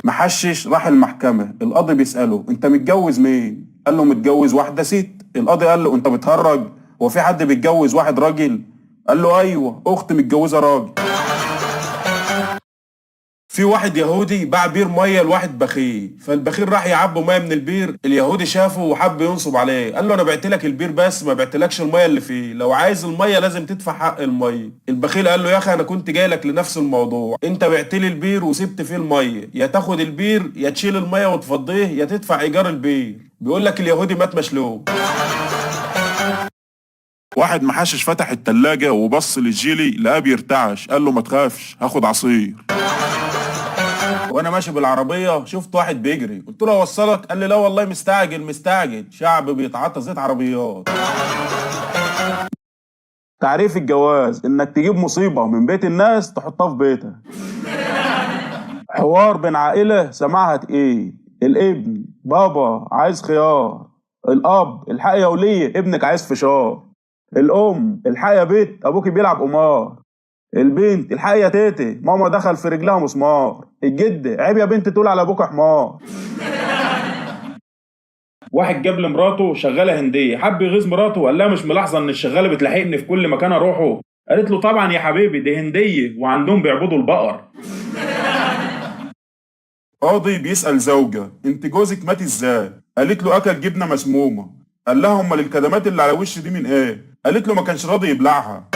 محشش راح المحكمة، القاضي بيسأله انت متجوز مين؟ قال له متجوز واحدة ست. القاضي قال له انت بتهرج؟ هو في حد بيتجوز واحد راجل؟ قال له ايوه اختي متجوزة راجل. في واحد يهودي باع بير ميه لواحد بخيل، فالبخيل راح يعبي ميه من البير، اليهودي شافه وحب ينصب عليه، قال له انا بعت لك البير بس ما بعتلكش الميه اللي فيه، لو عايز الميه لازم تدفع حق الميه. البخيل قال له يا اخي انا كنت جاي لك لنفس الموضوع، انت بعت لي البير وسبت فيه الميه، يا تاخد البير يا تشيل الميه وتفضيه يا تدفع ايجار البير. بيقول لك اليهودي مات مشلوب. واحد محشش فتح التلاجة وبص للجيلي لقاه بيرتعش، قال له ما تخافش هاخد عصير. وانا ماشي بالعربيه شفت واحد بيجري، قلت له اوصلك؟ قال لي لا والله مستعجل، شعب بيتعاطى زيت عربيات. تعريف الجواز انك تجيب مصيبه من بيت الناس تحطها في بيتك. حوار بين عائله سمعها تقيل، الابن بابا عايز خيار، الاب الحق يا وليه ابنك عايز فشار، الام الحق يا بيت ابوك بيلعب قمار، البنت الحق يا تيتي ماما دخل في رجلها مسمار، الجد عيب يا بنت تقول على ابوك حمار. واحد جاب لمراته شغاله هنديه، حب يغيظ مراته وقال لها مش ملاحظه ان الشغاله بتلاحقني في كل مكان اروحه؟ قالت له طبعا يا حبيبي دي هنديه وعندهم بيعبدوا البقر. قاضي بيسأل زوجة انت جوزك مات ازاي؟ قالت له اكل جبنه مسمومه. قال لها امال الكدمات اللي على وش دي من ايه؟ قالت له ما كانش راضي يبلعها.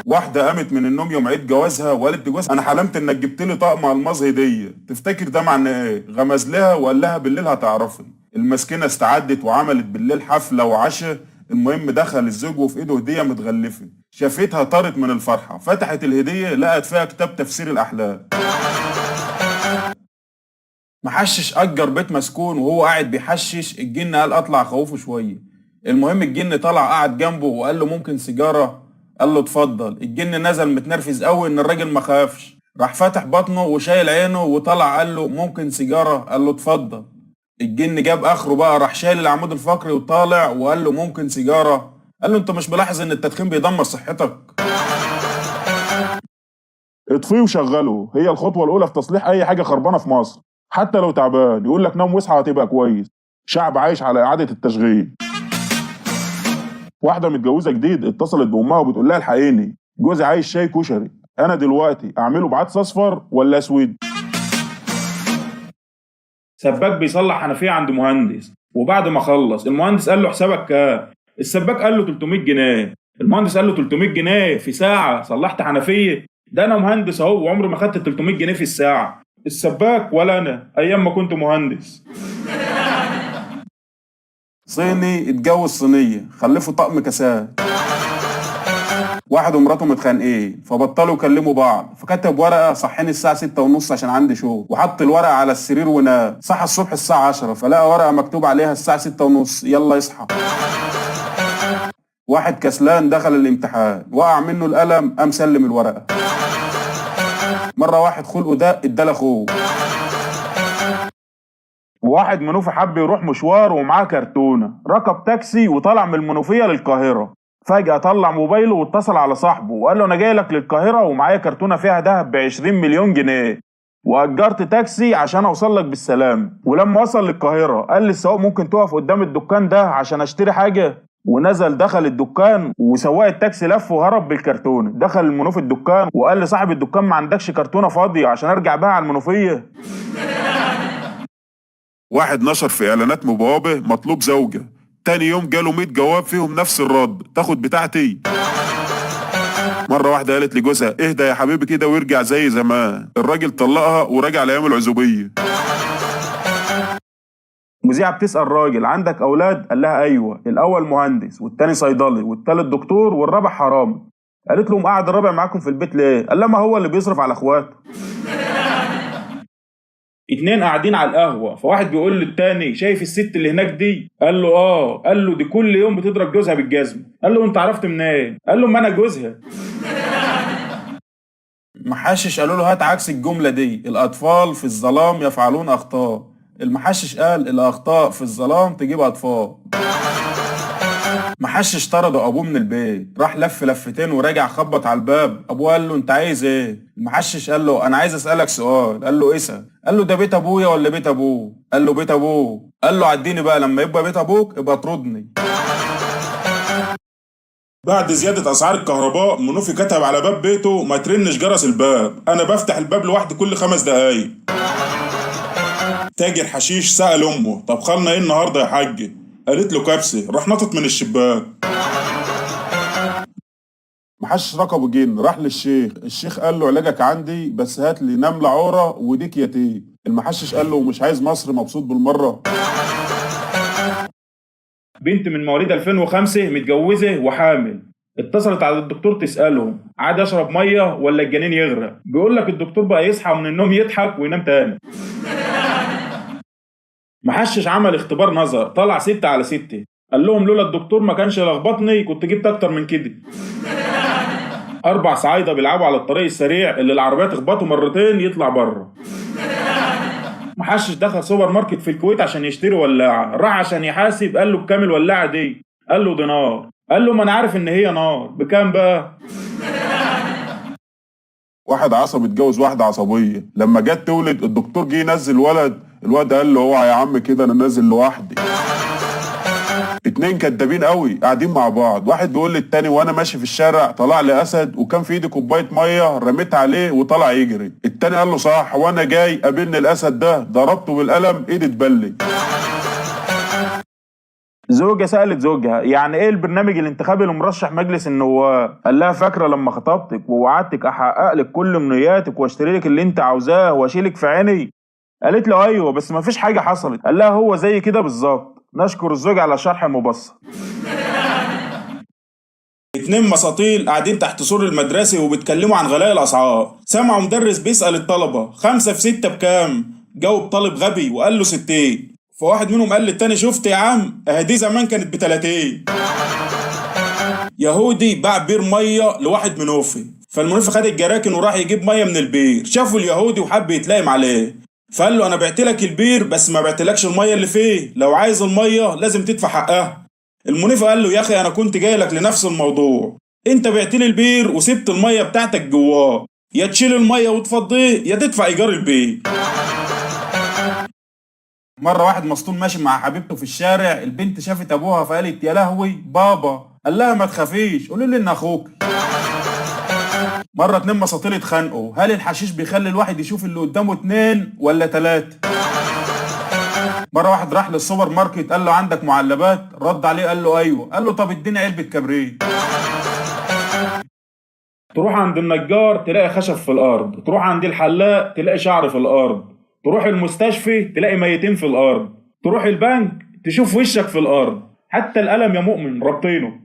واحدة قامت من النوم يوم عيد جوازها وقالت لجوزها انا حلمت انك جبت لي طقم الماظ هديه، تفتكر ده معناه ايه؟ غمز لها وقال لها بالليل هتعرفي. المسكينه استعدت وعملت بالليل حفله وعشاء. المهم دخل الزوج وفي ايده هديه متغلفه، شافتها طارت من الفرحه، فتحت الهديه لقت فيها كتاب تفسير الاحلام. محشش اجر بيت مسكون وهو قاعد بيحشش، الجن قال اطلع خوفه شويه. المهم الجن طلع قعد جنبه وقال له ممكن سيجاره؟ قال له اتفضل. الجن نزل متنرفز قوي ان الراجل ما خافش، راح فاتح بطنه وشايل عينه وطلع قال له ممكن سيجاره؟ قال له اتفضل. الجن جاب اخره بقى، راح شايل العمود الفقري وطالع وقال له ممكن سيجاره؟ قال له انت مش ملاحظ ان التدخين بيدمر صحتك؟ اطفيه وشغله، هي الخطوة الأولى في تصليح أي حاجة خربانة في مصر. حتى لو تعبان يقول لك نام واصحى هتبقى كويس. شعب عايش على إعادة التشغيل. واحدة متجوزة جديد اتصلت بأمها وبتقول لها الحقيني جوزي عايز شاي كشري، أنا دلوقتي أعمله بعدس أصفر ولا أسود؟ سباك بيصلح حنفيه عند مهندس، وبعد ما خلص المهندس قال له حسابك كام؟ السباك قال له 300 جنيه. المهندس قال له 300 جنيه في ساعة صلحت حنفية؟ ده أنا مهندس أهو وعمري ما خدت 300 جنيه في الساعة. السباك ولا أنا أيام ما كنت مهندس. صيني اتجوز صينية خلفوا طقم كاسات. واحد ومراته متخانقين فبطلوا يكلموا بعض، فكتب ورقة صحيني الساعة 6:30 عشان عندي شغل، وحط الورقة على السرير ونام. صحى الصبح الساعة 10 فلقى ورقة مكتوب عليها الساعة 6:30 يلا يصحى. واحد كسلان دخل الامتحان وقع منه القلم قام سلم الورقة. مرة واحد خلقه ده ادى لاخوه. واحد منوفي حب يروح مشوار ومعاه كرتونة، ركب تاكسي وطلع من المنوفية للقاهرة. فجأة طلع موبايله واتصل على صاحبه وقال له أنا جاي لك للقاهرة ومعايا كرتونة فيها دهب ب20 مليون جنيه، وأجرت تاكسي عشان أوصل لك بالسلام. ولما وصل للقاهرة قال للسواق ممكن تقف قدام الدكان ده عشان أشتري حاجة، ونزل دخل الدكان وسواق التاكسي لف وهرب بالكرتونة. دخل المنوفي الدكان وقال لصاحب الدكان ما عندكش كرتونة فاضية عشان أرجع بها على المنوفية؟ واحد نشر في اعلانات مبوابة مطلوب زوجة، تاني يوم جاله 100 جواب فيهم نفس الرد، تاخد بتاعتي. مرة واحدة قالت لجوزها اهدى يا حبيبي كده ويرجع زي زمان، الراجل طلقها ورجع لايام العزوبية. مذيعة بتسأل راجل عندك أولاد؟ قال لها أيوة، الأول مهندس والتاني صيدلي والتالت دكتور والرابع حرامي. قالت لهم قاعد الرابع معاكم في البيت ليه؟ قال لها ما هو اللي بيصرف على اخواته. اتنين قاعدين على القهوة، فواحد بيقول للتاني شايف الست اللي هناك دي؟ قال له اه. قال له دي كل يوم بتضرب جوزها بالجزمة. قال له انت عرفت منين؟ قال له ما انا جوزها. محشش قالوا له هات عكس الجملة دي، الأطفال في الظلام يفعلون أخطاء. المحشش قال الأخطاء في الظلام تجيب أطفال. محشش طرده أبوه من البيت، راح لف لفتين وراجع خبط على الباب. أبوه قال له أنت عايز إيه؟ المحشش قال له أنا عايز أسألك سؤال. قال له اسأل. قال له ده بيت أبويا ولا بيت أبوه؟ قال له بيت أبوه. قال له عديني بقى لما يبقى بيت أبوك ابقى اطردني. بعد زيادة أسعار الكهرباء منوفي كتب على باب بيته ما ترنش جرس الباب، أنا بفتح الباب لوحدي كل 5 دقايق. تاجر حشيش سأل أمه طب خلنا إيه النهاردة يا حاج؟ قالت له كبسة، راح نطت من الشباك. محشش ركبه جن راح للشيخ، الشيخ قال له علاجك عندي بس هات لي نملة عورة وديك يتيم. المحشش قال له مش عايز مصر مبسوط بالمرة. بنت من مواليد 2005 متجوزة وحامل، اتصلت على الدكتور تسألهم عاد اشرب مية ولا الجنين يغرق؟ بيقول لك الدكتور بقى يصحى من النوم يضحك وينام تاني. محشش عمل اختبار نظر طلع 6/6، قال لهم لولا الدكتور ما كانش لخبطني كنت جبت اكتر من كده. 4 صعايدة بيلعبوا على الطريق السريع اللي العربية تخبطه مرتين يطلع بره. محشش دخل سوبر ماركت في الكويت عشان يشتري ولاعة، راح عشان يحاسب قال له بكام الولاعة دي؟ قال له دي نار. قال له ما انا عارف ان هي نار، بكام بقى؟ واحد عصبي اتجوز واحدة عصبية، لما جت تولد الدكتور جه ينزل ولد، الواد قال له اوعى يا عم كده انا نازل لوحدي. 2 كدابين قوي قاعدين مع بعض، واحد بيقول للتاني وانا ماشي في الشارع طلع لي اسد وكان في ايدي كوبايه ميه رميت عليه وطلع يجري. التاني قال له صح، وانا جاي قابلني الاسد ده ضربته بالقلم ايدي اتبلت. زوجة سألت زوجها يعني ايه البرنامج الانتخابي لمرشح مجلس النواب؟ قال لها فاكرة لما خطبتك ووعدتك احقق لك كل امنياتك واشتري لك اللي انت عاوزاه واشيلك في عيني؟ قالت له ايوه بس ما فيش حاجة حصلت. قال لها هو زي كده بالظبط، نشكر الزوج على شرح مبسط. 2 مساطيل قاعدين تحت سور المدرسة وبيتكلموا عن غلاء الأسعار، سمعوا مدرس بيسأل الطلبة 5 في 6 بكام؟ جاوب طالب غبي وقال له 60. فواحد منهم قال للتاني شفت يا عم اهدي زمان كانت ب30. يهودي باع بير مية لواحد منوفي، فالمنوفي خد الجراكن وراح يجيب مية من البير، شافوا اليهودي وحب يتلايم عليه، فقال له انا بعت لك البير بس ما بعتلكش المية اللي فيه، لو عايز المية لازم تدفع حقها. المنوفي قال له يا اخي انا كنت جاي لك لنفس الموضوع، انت بعت لي البير وسبت المية بتاعتك جواه، يا تشيل المية وتفضيه يا تدفع ايجار البير. مرة واحد مسطول ماشي مع حبيبته في الشارع، البنت شافت ابوها فقالت يا لهوي بابا، قال لها ما تخافيش قولي لي ان اخوك. مرة 2 مساطيل اتخانقوا، هل الحشيش بيخلي الواحد يشوف اللي قدامه 2 ولا 3؟ مرة واحد راح للسوبر ماركت قال له عندك معلبات؟ رد عليه قال له ايوه، قال له طب اديني علبة كبريت. تروح عند النجار تلاقي خشب في الارض، تروح عند الحلاق تلاقي شعر في الارض، تروح المستشفى تلاقي ميتين في الارض، تروح البنك تشوف وشك في الارض، حتى القلم يا مؤمن ربطينه.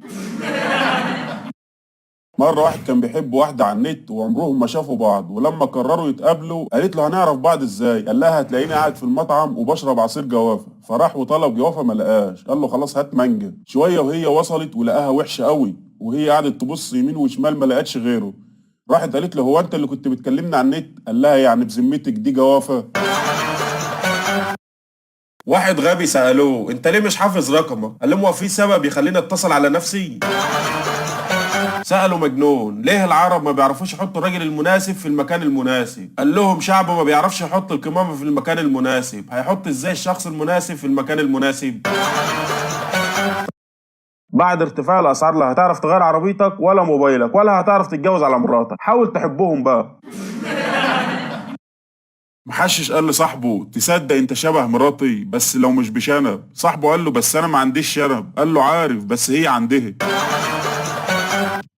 مرة واحد كان بيحب واحدة على النت وعمرهم ما شافوا بعض، ولما قرروا يتقابلوا قالت له هنعرف بعض ازاي؟ قال لها هتلاقيني قاعد في المطعم وبشرب عصير جوافة. فراح وطلب جوافة ما لقاش، قال له خلاص هات مانجا. شوية وهي وصلت ولقاها وحشة قوي، وهي قعدت تبص يمين وشمال ما لقتش غيره. راحت قالت له هو انت اللي كنت بتكلمني على النت؟ قال لها يعني بذمتك دي جوافة؟ واحد غبي سألوه انت ليه مش حافظ رقمك؟ قال لهم هو في سبب يخليني اتصل على نفسي؟ سألوا مجنون ليه العرب ما بيعرفوش يحطوا الراجل المناسب في المكان المناسب؟ قال لهم شعب ما بيعرفش يحط الكمامة في المكان المناسب، هيحط ازاي الشخص المناسب في المكان المناسب؟ بعد ارتفاع الاسعار لا هتعرف تغير عربيتك ولا موبايلك ولا هتعرف تتجوز على مراتك، حاول تحبهم بقى. محشش قال لصاحبه تصدق انت شبه مراتي بس لو مش بشنب. صاحبه قال له بس انا ما عنديش شنب. قال له عارف بس هي عندها.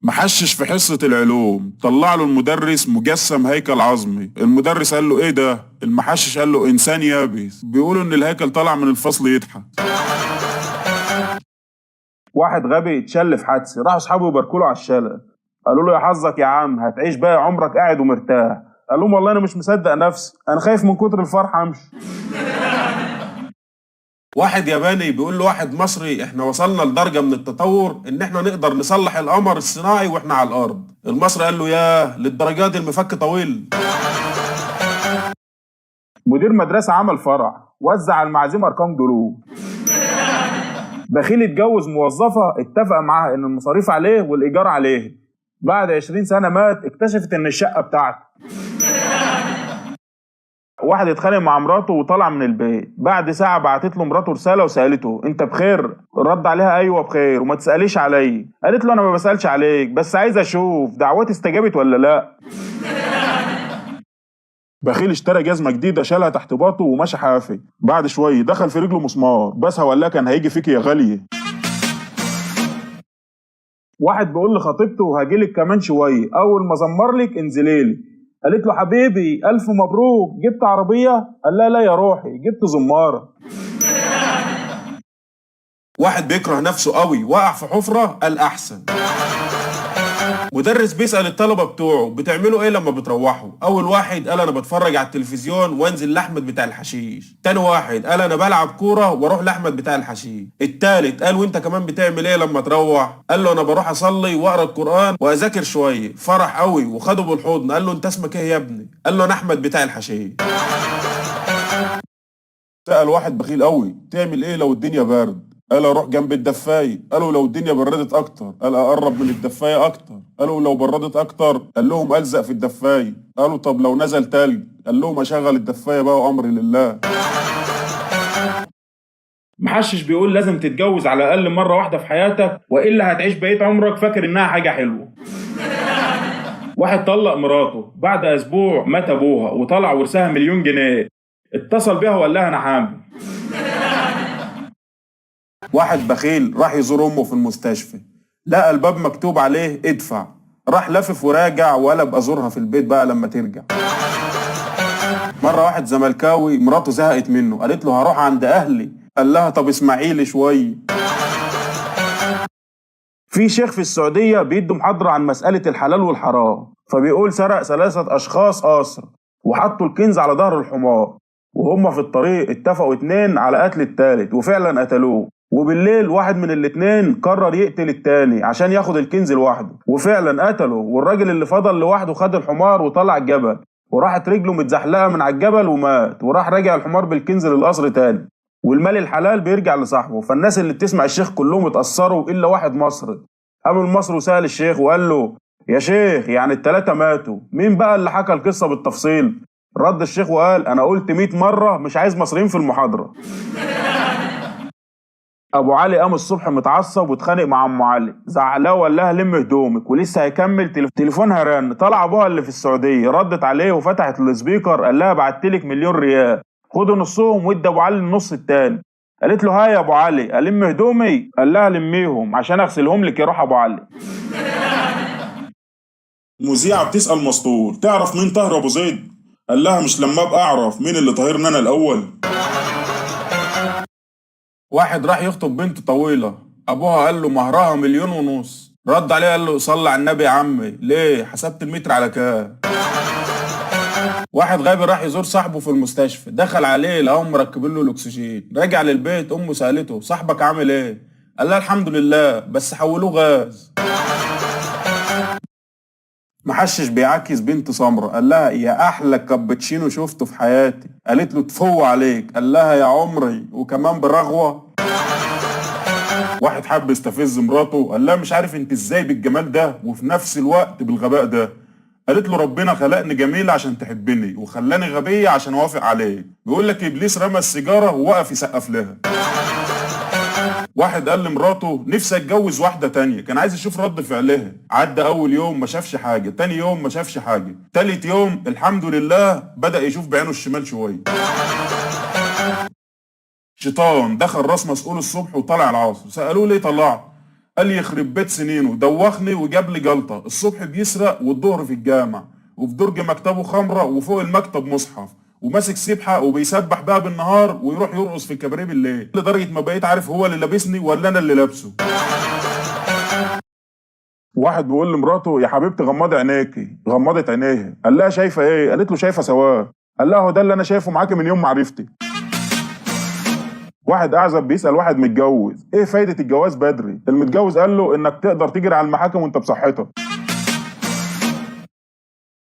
محشش في حصة العلوم طلع له المدرس مجسم هيكل عظمي. المدرس قال له ايه ده؟ المحشش قال له انسان يابس. بيقولوا ان الهيكل طلع من الفصل يضحك. واحد غبي اتشل في حادثه، راحوا اصحابه يباركوا له على الشلل، قالوا له يا حظك يا عم هتعيش بقى عمرك قاعد ومرتاح. قال لهم والله انا مش مصدق نفسي، انا خايف من كتر الفرح امشي. واحد ياباني بيقول له واحد مصري احنا وصلنا لدرجة من التطور ان احنا نقدر نصلح القمر الصناعي واحنا على الارض. المصري قال له ياه للدرجة دي المفك طويل. مدير مدرسه عمل فرع، وزع على المعازيم ارقام جروب. بخيل اتجوز موظفه اتفق معاها ان المصاريف عليه والايجار عليه. بعد 20 سنه مات، اكتشفت ان الشقه بتاعته. واحد اتخانق مع مراته وطلع من البيت، بعد ساعه بعتت له مراته رساله وسالته انت بخير؟ رد عليها ايوه بخير وما تساليش عليا. قالت له انا ما بسالش عليك بس عايز اشوف دعوتي استجابت ولا لا. بخيل اشترى جزمة جديدة شالها تحت باطه ومشى حافي. بعد شوية دخل في رجله مسمار، بسها ولا كان هيجي فيك يا غالية. واحد بيقول لخطيبته هاجيلك كمان شويه، اول ما زمرلك انزليلي. قالت له حبيبي الف مبروك جبت عربيه؟ قال لها لا يا روحي جبت زماره. واحد بيكره نفسه قوي وقع في حفرة قال احسن. مدرس بيسأل الطلبة بتوعه بتعملوا ايه لما بتروحوا؟ اول واحد قال انا بتفرج على التلفزيون وانزل لاحمد بتاع الحشيش. تاني واحد قال انا بلعب كورة واروح لاحمد بتاع الحشيش. التالت قال وانت كمان بتعمل ايه لما تروح؟ قال له انا بروح اصلي واقرا القرآن واذاكر شوية. فرح قوي وخده بالحضن قال له انت اسمك ايه يا ابني؟ قال له انا احمد بتاع الحشيش. سأل واحد بخيل قوي تعمل ايه لو الدنيا برد؟ قال اروح جنب الدفاية. قالوا لو الدنيا بردت اكتر؟ قال اقرب من الدفاية اكتر. قالوا لو بردت اكتر؟ قال لهم الزق في الدفاية. قالوا طب لو نزل تلج؟ قال لهم اشغل الدفاية بقى وامري لله. محشش بيقول لازم تتجوز على الاقل مره واحده في حياتك والا هتعيش بقيه عمرك فاكر انها حاجه حلوه. واحد طلق مراته، بعد اسبوع مات ابوها وطلع ورثها 1,000,000 جنيه. اتصل بيها وقال لها انا حامل. واحد بخيل راح يزور امه في المستشفى، لقى الباب مكتوب عليه ادفع. راح لفف وراجع ولا ابقى ازورها في البيت بقى لما ترجع. مره واحد زملكاوي مراته زهقت منه قالت له هروح عند اهلي. قال لها طب اسمعي لي شويه. في شيخ في السعوديه بيدي محاضره عن مساله الحلال والحرام، فبيقول سرق 3 اشخاص قصر وحطوا الكنز على ظهر الحمار، وهم في الطريق اتفقوا 2 على قتل التالت وفعلا قتلوه. وبالليل واحد من الاتنين قرر يقتل التاني عشان ياخد الكنز لوحده، وفعلا قتله. والراجل اللي فضل لوحده خد الحمار وطلع الجبل، وراحت رجله متزحلقه من على الجبل ومات. وراح راجع الحمار بالكنز للقصر تاني، والمال الحلال بيرجع لصاحبه. فالناس اللي بتسمع الشيخ كلهم اتأثروا الا واحد مصري. قام المصري وسأل الشيخ وقال له يا شيخ يعني ال3 ماتوا، مين بقى اللي حكى القصه بالتفصيل؟ رد الشيخ وقال انا قلت 100 مره مش عايز مصريين في المحاضره. ابو علي قام الصبح متعصب واتخانق مع ام علي، زعلها وقال لها لم هدومك، ولسه هيكمل تليفونها رن. طلع ابوها اللي في السعوديه ردت عليه وفتحت السبيكر، قال لها بعتلك 1,000,000 ريال خدوا نصهم وادي ابو علي النص التاني. قالت له ها يا ابو علي الم هدومي؟ قال لها لميهم عشان اغسلهم لك يروح ابو علي. مذيعة بتسأل مسطول تعرف مين طاهر ابو زيد؟ قال لها مش لما ابقى اعرف مين اللي طاهرني انا الاول. واحد راح يخطب بنت طويلة، أبوها قال له مهرها 1,500,000. رد عليه قال له صلي على النبي يا عمي، ليه حسبت المتر على كام؟ واحد غبي راح يزور صاحبه في المستشفى، دخل عليه لقاهم مركبين له الأكسجين. راجع للبيت أمه سألته صاحبك عامل إيه؟ قال لها الحمد لله بس حولوه غاز. محشش بيعاكس بنت سمرة، قال لها يا احلى كابتشينو شفته في حياتي. قالت له تفو عليك، قال لها يا عمري وكمان برغوة. واحد حب يستفز مراته، قال لها مش عارف انت ازاي بالجمال ده وفي نفس الوقت بالغباء ده. قالت له ربنا خلقني جميلة عشان تحبني وخلاني غبية عشان اوافق عليه. بيقول لك ابليس رمى السيجارة ووقف يسقف لها. واحد قال لمراته نفسي اتجوز واحدة تانية، كان عايز يشوف رد فعلها. عدى اول يوم ما شافش حاجة، تاني يوم ما شافش حاجة، تالت يوم الحمد لله بدأ يشوف بعينه الشمال شوية. شيطان دخل راس مسؤول الصبح وطلع العصر، سألوه ليه طلعت؟ قال يخرب بيت سنينه دوخني وجاب لي جلطة، الصبح بيسرق والظهر في الجامع، وفي درج مكتبه خمرة وفوق المكتب مصحف، وماسك سبحة وبيسبح بقى بالنهار ويروح يرقص في الكباريه بالليل، لدرجة ما بقيت عارف هو اللي لابسني ولا انا اللي لابسه. واحد بيقول لمراته يا حبيبتي غمضي عينيكي، غمضت عينيها. قال لها شايفه ايه؟ قالت له شايفه سواه. قال لها هو ده اللي انا شايفه معاكي من يوم معرفتي. واحد اعزب بيسال واحد متجوز ايه فايده الجواز بدري؟ المتجوز قال له انك تقدر تجري على المحاكم وانت بصحتك.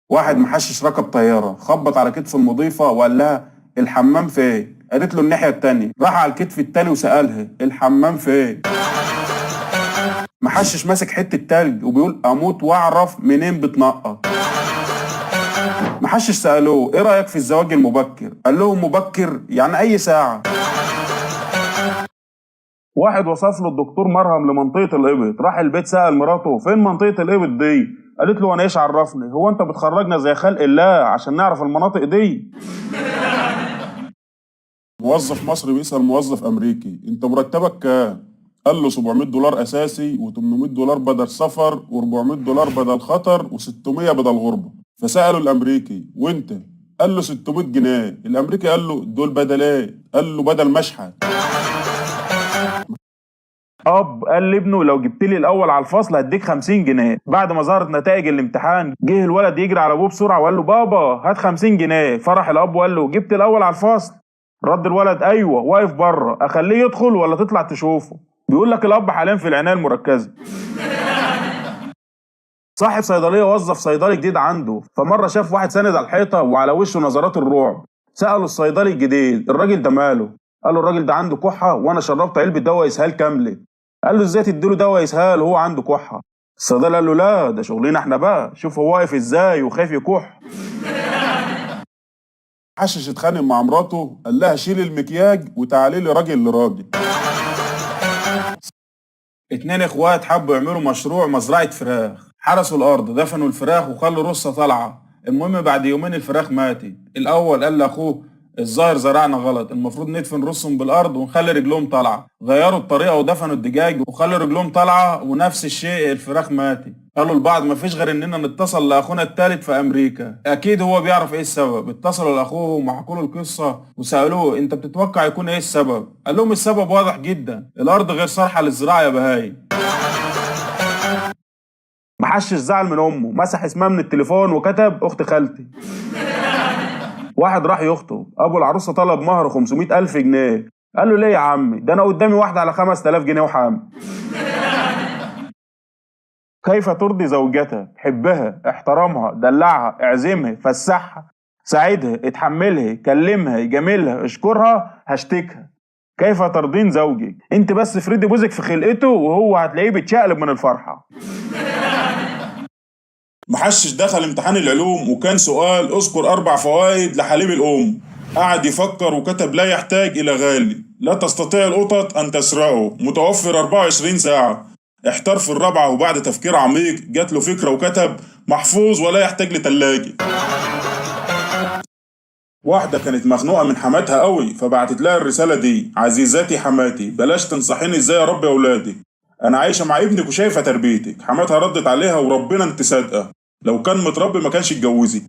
واحد محشش ركب طيارة، خبط على كتف المضيفة وقال لها الحمام فين؟ قالت له الناحية التانية. راح على الكتف التاني وسألها الحمام فين؟ محشش ماسك حتة تلج وبيقول اموت واعرف منين بتنقط. محشش سألوه ايه رأيك في الزواج المبكر؟ قال لهم مبكر يعني اي ساعة. واحد وصف له الدكتور مرهم لمنطقه الابط، راح البيت سال مراته فين منطقه الابط دي؟ قالت له انا ايش عرفني؟ هو انت بتخرجنا زي خلق الله عشان نعرف المناطق دي؟ موظف مصري بيسأل موظف امريكي انت مرتبك كام؟ قال له $700 اساسي و$800 بدل سفر و$400 بدل خطر و$600 بدل غربة. فسأله الامريكي وانت؟ قال له 600 جنيه. الامريكي قال له دول بدل ايه؟ قال له بدل مشحت. اب قال لابنه لو جبت لي الاول على الفصل هديك 50 جنيه. بعد ما ظهرت نتائج الامتحان جه الولد يجري على ابوه بسرعه وقال له بابا هات 50 جنيه. فرح الاب وقال له جبت الاول على الفصل؟ رد الولد ايوه واقف بره، اخليه يدخل ولا تطلع تشوفه؟ بيقول لك الاب حاليا في العنايه المركزه. صاحب صيدليه وظف صيدلي جديد عنده، فمره شاف واحد ساند على الحيطه وعلى وشه نظرات الرعب. ساله الصيدلي الجديد الراجل ده ماله؟ قال له الراجل ده عنده كحه وانا شربت علبه دواء اسهال كامله. قال له ازاي تديله دواء اسهال وهو عنده كحه؟ الصيدلي قال له لا ده شغلنا احنا بقى، شوف هو واقف ازاي وخايف يكح. محشش اتخانق مع مراته، قال لها شيل المكياج وتعالي لي راجل لراجل. اتنين اخوات حبوا يعملوا مشروع مزرعة فراخ، حرسوا الارض دفنوا الفراخ وخلوا رصة طالعة. المهم بعد يومين الفراخ ماتت. الاول قال لاخوه الظاهر زرعنا غلط، المفروض ندفن رصهم بالارض ونخلي رجلهم طالعة. غيروا الطريقة ودفنوا الدجاج وخلوا رجلهم طالعة، ونفس الشيء الفراخ ماتت. قالوا لبعض مفيش غير اننا نتصل لاخونا التالت في امريكا، اكيد هو بيعرف ايه السبب. اتصلوا لاخوه وحكوا له القصه وسالوه انت بتتوقع يكون ايه السبب؟ قال لهم السبب واضح جدا، الارض غير صالحه للزراعه يا بهايم. محشش زعل من امه، مسح اسمها من التليفون وكتب اخت خالتي. واحد راح يخطب، ابو العروسه طلب مهر 500,000 جنيه. قال له ليه يا عمي؟ ده انا قدامي واحده على 5000 جنيه وحامل. كيف ترضي زوجتك؟ حبها، احترمها، دلعها، اعزمها، فسحها، ساعدها، اتحملها، كلمها، جاملها، اشكرها، هشتكها. كيف ترضين زوجك؟ انت بس افرضي بوزك في خلقته وهو هتلاقيه بيتشقلب من الفرحه. محشش دخل امتحان العلوم وكان سؤال اذكر 4 فوائد لحليب الام. قعد يفكر وكتب لا يحتاج الى غالي، لا تستطيع القطط ان تسرقه، متوفر 24 ساعة. احتار في الرابعة وبعد تفكير عميق جات له فكرة وكتب محفوظ ولا يحتاج لتلاجة. واحدة كانت مخنوقة من حماتها قوي فبعتت لها الرسالة دي: عزيزاتي حماتي بلاش تنصحيني ازاي اربي اولادي، انا عايشة مع ابنك وشايفة تربيتك. حماتها ردت عليها وربنا انت صادقة، لو كان متربي ما كانش اتجوزي.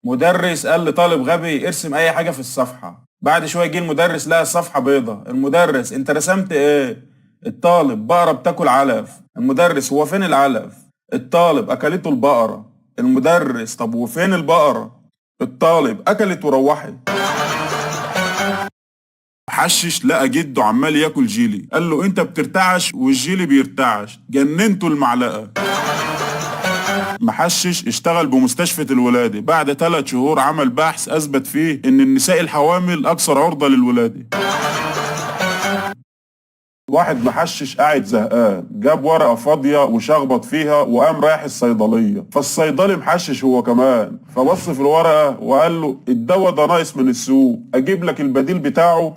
مدرس قال لطالب غبي ارسم اي حاجه في الصفحه، بعد شويه جه المدرس لقى الصفحه بيضه. المدرس: انت رسمت ايه؟ الطالب: بقره بتاكل علف. المدرس: هو فين العلف؟ الطالب: اكلته البقره. المدرس: طب وفين البقره؟ الطالب: اكلت وروحت. محشش لقى جده عمال ياكل جيلي، قال له: انت بترتعش والجيلي بيرتعش، جننته المعلقه. محشش اشتغل بمستشفى الولادة. بعد 3 شهور عمل بحث أثبت فيه إن النساء الحوامل أكثر عرضة للولادة. واحد محشش قاعد زهقان، جاب ورقة فاضية وشخبط فيها وقام رايح الصيدلية. فالصيدلي محشش هو كمان، فبص في الورقة وقال له: الدواء ده ناقص من السوق، أجيب لك البديل بتاعه.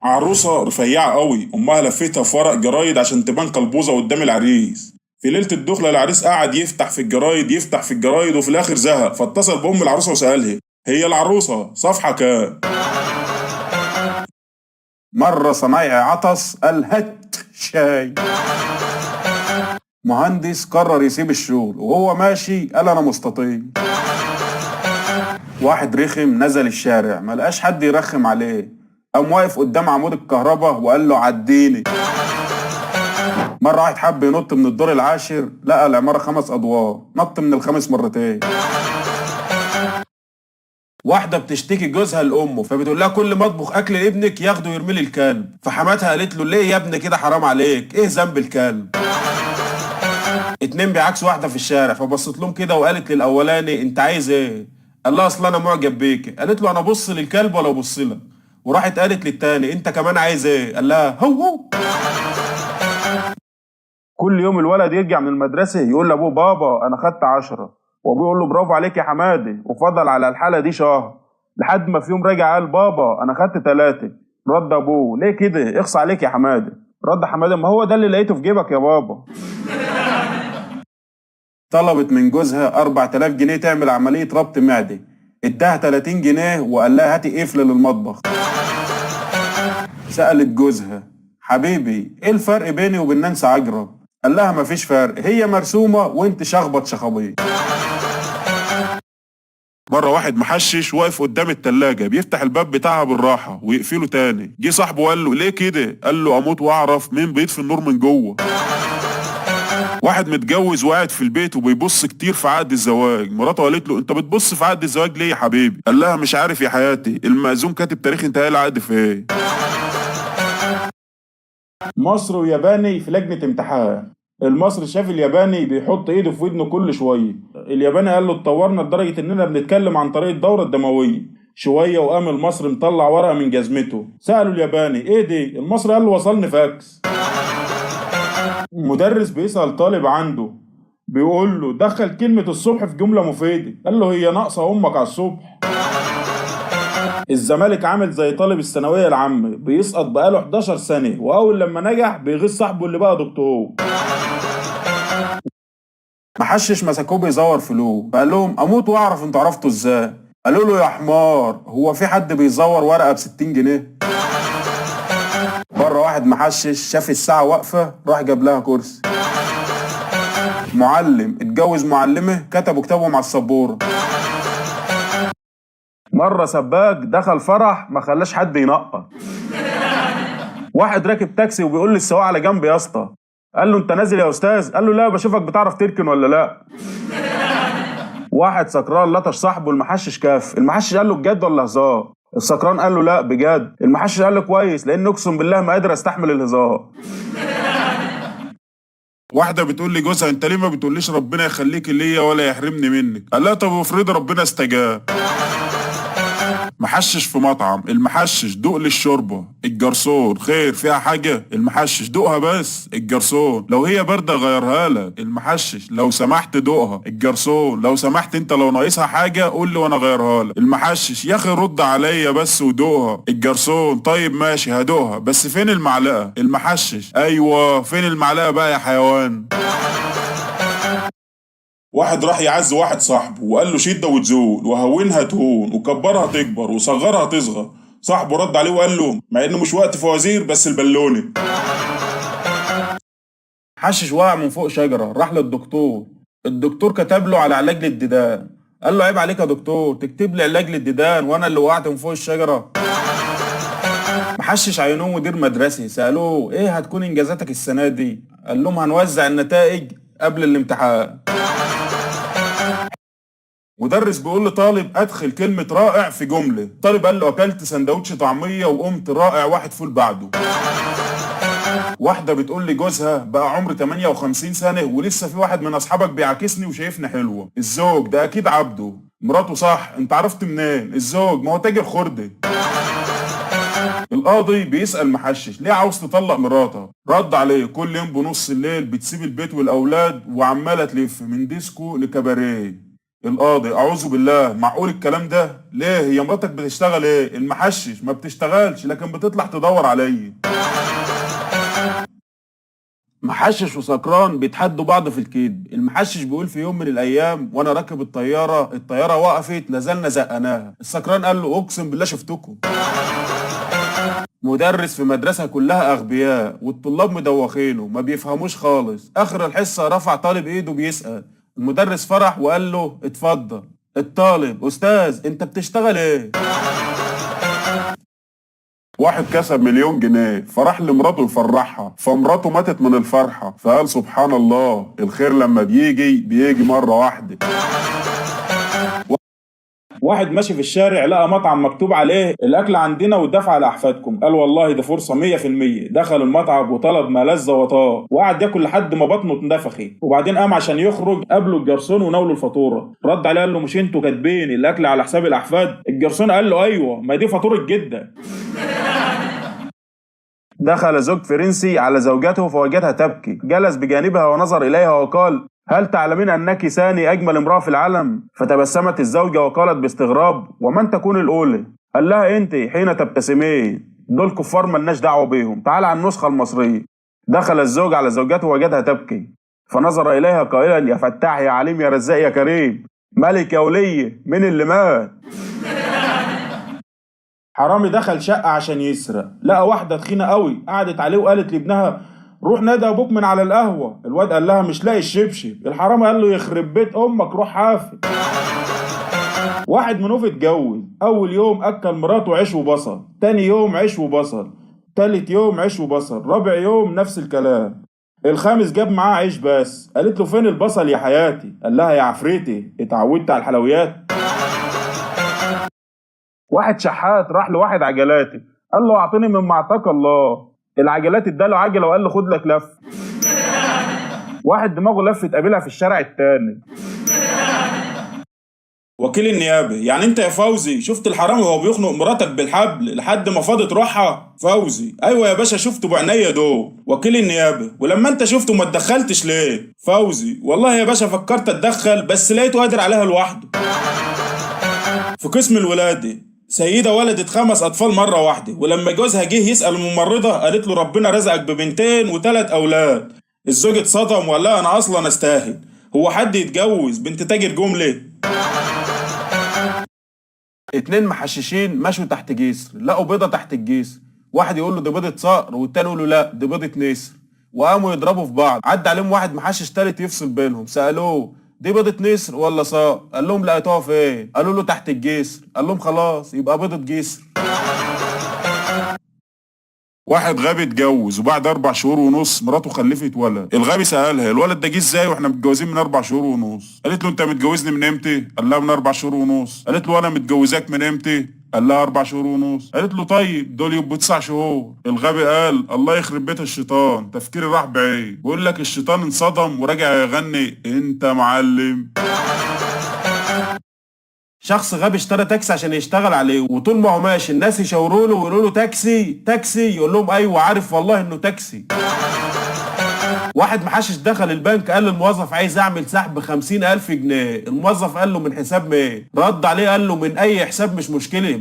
عروسة رفيعة قوي، أمها لفتها في ورق جرايد عشان تبان قلبوزة قدام العريس. في ليلة الدخلة العريس قعد يفتح في الجرايد وفي الآخر زهق، فاتصل بأم العروسة وسألها: هي العروسة صفحة كام؟ مرة صنايعي عطس، قال: هات شاي. مهندس قرر يسيب الشغل وهو ماشي قال: أنا مستطيل. واحد رخم نزل الشارع ملقاش حد يرخم عليه، قام واقف قدام عمود الكهرباء وقال له: عديني. مرة واحد حب ينط من الدور العاشر، لقى العمارة 5 أدوار، نط من ال5 مرتين. واحدة بتشتكي جوزها لأمه، فبتقول لها: كل ما اطبخ أكل لابنك ياخده يرمي لي الكلب. فحماتها قالت له: ليه يا ابني كده؟ حرام عليك، إيه ذنب الكلب؟ اتنين بيعكسوا واحدة في الشارع، فبصت لهم كده وقالت للأولاني: أنت عايز إيه؟ قال لها: أصل أنا معجب بيك. قالت له: أنا أبص للكلب ولا أبص لك؟ وراحت قالت للتاني: أنت كمان عايز إيه؟ قال لها: هو. كل يوم الولد يرجع من المدرسة يقول لأبوه: بابا أنا خدت 10. وأبوه يقول له: برافو عليك يا حمادي. وفضل على الحالة دي شهر، لحد ما في يوم رجع قال: بابا أنا خدت 3. رد أبوه: ليه كده؟ اخص عليك يا حمادي. رد حمادي: ما هو ده اللي لقيته في جيبك يا بابا. طلبت من جوزها 4000 جنيه تعمل عملية ربط معدة، اداها 30 جنيه وقال لها: هاتي قفل للمطبخ. سألت جوزها: حبيبي ايه الفرق بيني وبين نانسي عجرم؟ قال لها: مفيش فرق، هي مرسومة وانت شخبط شخابيط. مرة واحد محشش واقف قدام التلاجة بيفتح الباب بتاعها بالراحة ويقفله تاني. جه صاحبه قال له: ليه كده؟ قال له: اموت واعرف مين بيطفي النور من جوه. واحد متجوز وقاعد في البيت وبيبص كتير في عقد الزواج. مراته قالت له: انت بتبص في عقد الزواج ليه يا حبيبي؟ قال لها: مش عارف يا حياتي، المأذون كاتب تاريخ انتهاء العقد في ايه. مصر وياباني في لجنة امتحان. المصري شاف الياباني بيحط ايده في ودنه كل شوية. الياباني قال له: اتطورنا لدرجة اننا بنتكلم عن طريق الدورة الدموية. شوية وقام المصري مطلع ورقة من جزمته. سألوا الياباني: ايه دي؟ المصري قال له: وصلني فاكس. مدرس بيسأل طالب عنده، بيقول له: دخل كلمة الصبح في جملة مفيدة. قال له: هي ناقصة أمك على الصبح. الزمالك عامل زي طالب الثانوية العامة بيسقط بقاله 11 سنة، وأول لما نجح بيغيظ صاحبه اللي بقى دكتور. محشش مسكوه بيزور فلوس، فقال لهم: اموت واعرف انتوا عرفتوا ازاي؟ قالوا له: يا حمار، هو في حد بيزور ورقة ب60 جنيه؟ مرة واحد محشش شاف الساعة واقفة، راح جاب لها كرسي. معلم اتجوز معلمة، كتبوا كتابهم على السبورة. مرة سباك دخل فرح ما خلاش حد ينقط. واحد راكب تاكسي وبيقول للسواق: على جنب يا اسطى. قال له: انت نازل يا استاذ؟ قال له: لا، بشوفك بتعرف تركن ولا لا. واحد سكران لطش صاحبه المحشش كاف. المحشش قال له: بجد ولا هزار؟ السكران قال له: لا بجد. المحشش قال له: كويس، لان اقسم بالله ما قادر استحمل الهزار. واحدة بتقول لجوزها: انت ليه ما بتقوليش ربنا يخليك ليا ولا يحرمني منك؟ قال لها: طب افرض ربنا استجاب. محشش في مطعم. المحشش: دوق للشوربة. الجرسون: خير فيها حاجة؟ المحشش: دوقها بس. الجرسون: لو هي باردة غيرها لك. المحشش: لو سمحت دوقها. الجرسون: لو سمحت انت لو ناقصها حاجة قول لي وانا غيرها لك. المحشش: يا اخي رد عليا بس ودوقها. الجرسون: طيب ماشي هدوقها، بس فين المعلقة؟ المحشش: ايوه فين المعلقة بقى يا حيوان. واحد راح يعز واحد صاحبه وقال له: شدة وتزول، وهونها تهون، وكبرها تكبر، وصغرها تصغر. صاحبه رد عليه وقال له: مع انه مش وقت فوازير بس البلونة. محشش وقع من فوق شجرة، راح للدكتور. الدكتور كتب له على علاج للديدان. قال له عيب عليك يا دكتور تكتب لي علاج للديدان وانا اللي وقعت من فوق الشجره. محشش عينوه مدير مدرسي، سالوه ايه هتكون انجازاتك السنه دي؟ قال لهم هنوزع النتائج قبل الامتحان. مدرس بيقول لطالب ادخل كلمه رائع في جمله، طالب قال له اكلت سندوتش طعميه وقمت رائع واحد فول بعده. واحده بتقول لجوزها بقى عمري 58 سنه ولسه في واحد من اصحابك بيعاكسني وشايفني حلوه. الزوج ده اكيد عبده. مراته صح انت عرفت منين؟ الزوج ما هو تاجر خرده. القاضي بيسأل محشش ليه عاوز تطلق مراتك؟ رد عليه كل يوم بنص الليل بتسيب البيت والاولاد وعماله تلف من ديسكو لكباريه. القاضي اعوذ بالله معقول الكلام ده؟ ليه هي مراتك بتشتغل ايه؟ المحشش ما بتشتغلش لكن بتطلع تدور عليا. محشش وسكران بيتحدوا بعض في الكذب. المحشش بيقول في يوم من الايام وانا راكب الطياره وقفت نزلنا زقناها. السكران قال له اقسم بالله شفتكم. مدرس في مدرسة كلها أغبياء والطلاب مدوخينه ما بيفهموش خالص. آخر الحصة رفع طالب إيده بيسأل، المدرس فرح وقال له اتفضل. الطالب أستاذ أنت بتشتغل إيه؟ واحد كسب 1,000,000 جنيه فراح لمراته يفرحها، فمراته ماتت من الفرحة فقال سبحان الله الخير لما بيجي مرة واحدة. واحد ماشي في الشارع لقى مطعم مكتوب عليه الاكل عندنا والدفع لاحفادكم، قال والله ده فرصه 100%. دخل المطعم وطلب ما لذ وطاب وقعد ياكل لحد ما بطنه اتنفخت، وبعدين قام عشان يخرج قابله الجرسون وناوله الفاتوره. رد عليه قال له مش انتوا كاتبين الاكل على حساب الاحفاد؟ الجرسون قال له ايوه ما دي فاتوره جده. دخل زوج فرنسي على زوجته فوجدها تبكي، جلس بجانبها ونظر اليها وقال هل تعلمين أنك ثاني أجمل امرأة في العالم؟ فتبسمت الزوجة وقالت باستغراب ومن تكون الأولى؟ قال لها أنت حين تبتسمين، دول كفار ملناش دعوة بيهم، تعال على النسخة المصرية. دخل الزوج على زوجته وجدها تبكي فنظر إليها قائلا يا فتاح يا عليم يا رزاق يا كريم، ملك يا ولية مين اللي مات؟ حرامي دخل شقة عشان يسرق، لقى واحدة تخينة قوي قعدت عليه وقالت لابنها روح نادي ابوك من على القهوه. الواد قال لها مش لاقي الشبشب. الحرامي قال له يخرب بيت امك روح حافظ. واحد منوف اتجوز، اول يوم اكل مراته عيش وبصل، تاني يوم عيش وبصل، تالت يوم عيش وبصل، رابع يوم نفس الكلام، الخامس جاب معاه عيش بس. قالت له فين البصل يا حياتي؟ قال لها يا عفريتي اتعودت على الحلويات. واحد شحات راح لواحد عجلاتي قال له اعطيني من معطاك الله. العجلات اداله عجله وقال له خد لك لف. واحد دماغه لفت قابلها في الشارع التاني. وكيل النيابه يعني انت يا فوزي شفت الحرامي وهو بيخنق مراتك بالحبل لحد ما فاضت روحها؟ فوزي ايوه يا باشا شفته بعينيا دول. وكيل النيابه ولما انت شفته ما اتدخلتش ليه؟ فوزي والله يا باشا فكرت اتدخل بس لقيته قادر عليها لوحده. في قسم الولاده سيدة ولدت 5 أطفال مرة واحدة، ولما جوزها جه يسأل الممرضة قالت له ربنا رزقك ببنتين و3 أولاد. الزوج اتصدم وقال لها أنا أصلا أستاهل، هو حد يتجوز بنت تاجر جملة؟ 2 محششين مشوا تحت جسر لقوا بيضة تحت الجسر، واحد يقول له دي بيضة صقر والتاني يقول له لا دي بيضة نسر، وقاموا يضربوا في بعض. عدى عليهم واحد محشش تالت يفصل بينهم، سألوه دي بيضة نسر ولا صقر؟ قال لهم لقيتوها فين؟ قالوا له تحت الجسر. قال لهم خلاص يبقى بيضة جسر. واحد غبي اتجوز وبعد 4 شهور ونص مراته خلفت ولد. الغبي سألها الولد ده جه ازاي واحنا متجوزين من 4 شهور ونص؟ قالت له انت متجوزني من امتى؟ قال لها من 4 شهور ونص. قالت له انا متجوزاك من امتى؟ قال لها 4 شهور ونص. قالت له طيب دول يبقوا 9 شهور. الغبي قال الله يخرب بيت الشيطان، تفكيري راح بعيد. بيقول لك الشيطان انصدم ورجع يغني انت معلم. شخص غبي اشترى تاكسي عشان يشتغل عليه، وطول ما هو ماشي الناس يشاوروا له ويقولوا له تاكسي تاكسي، يقول لهم ايوه عارف والله انه تاكسي. واحد محشش دخل البنك قال للموظف عايز اعمل سحب 50,000 جنيه، الموظف قال له من حساب مين؟ رد عليه قال له من اي حساب مش مشكله.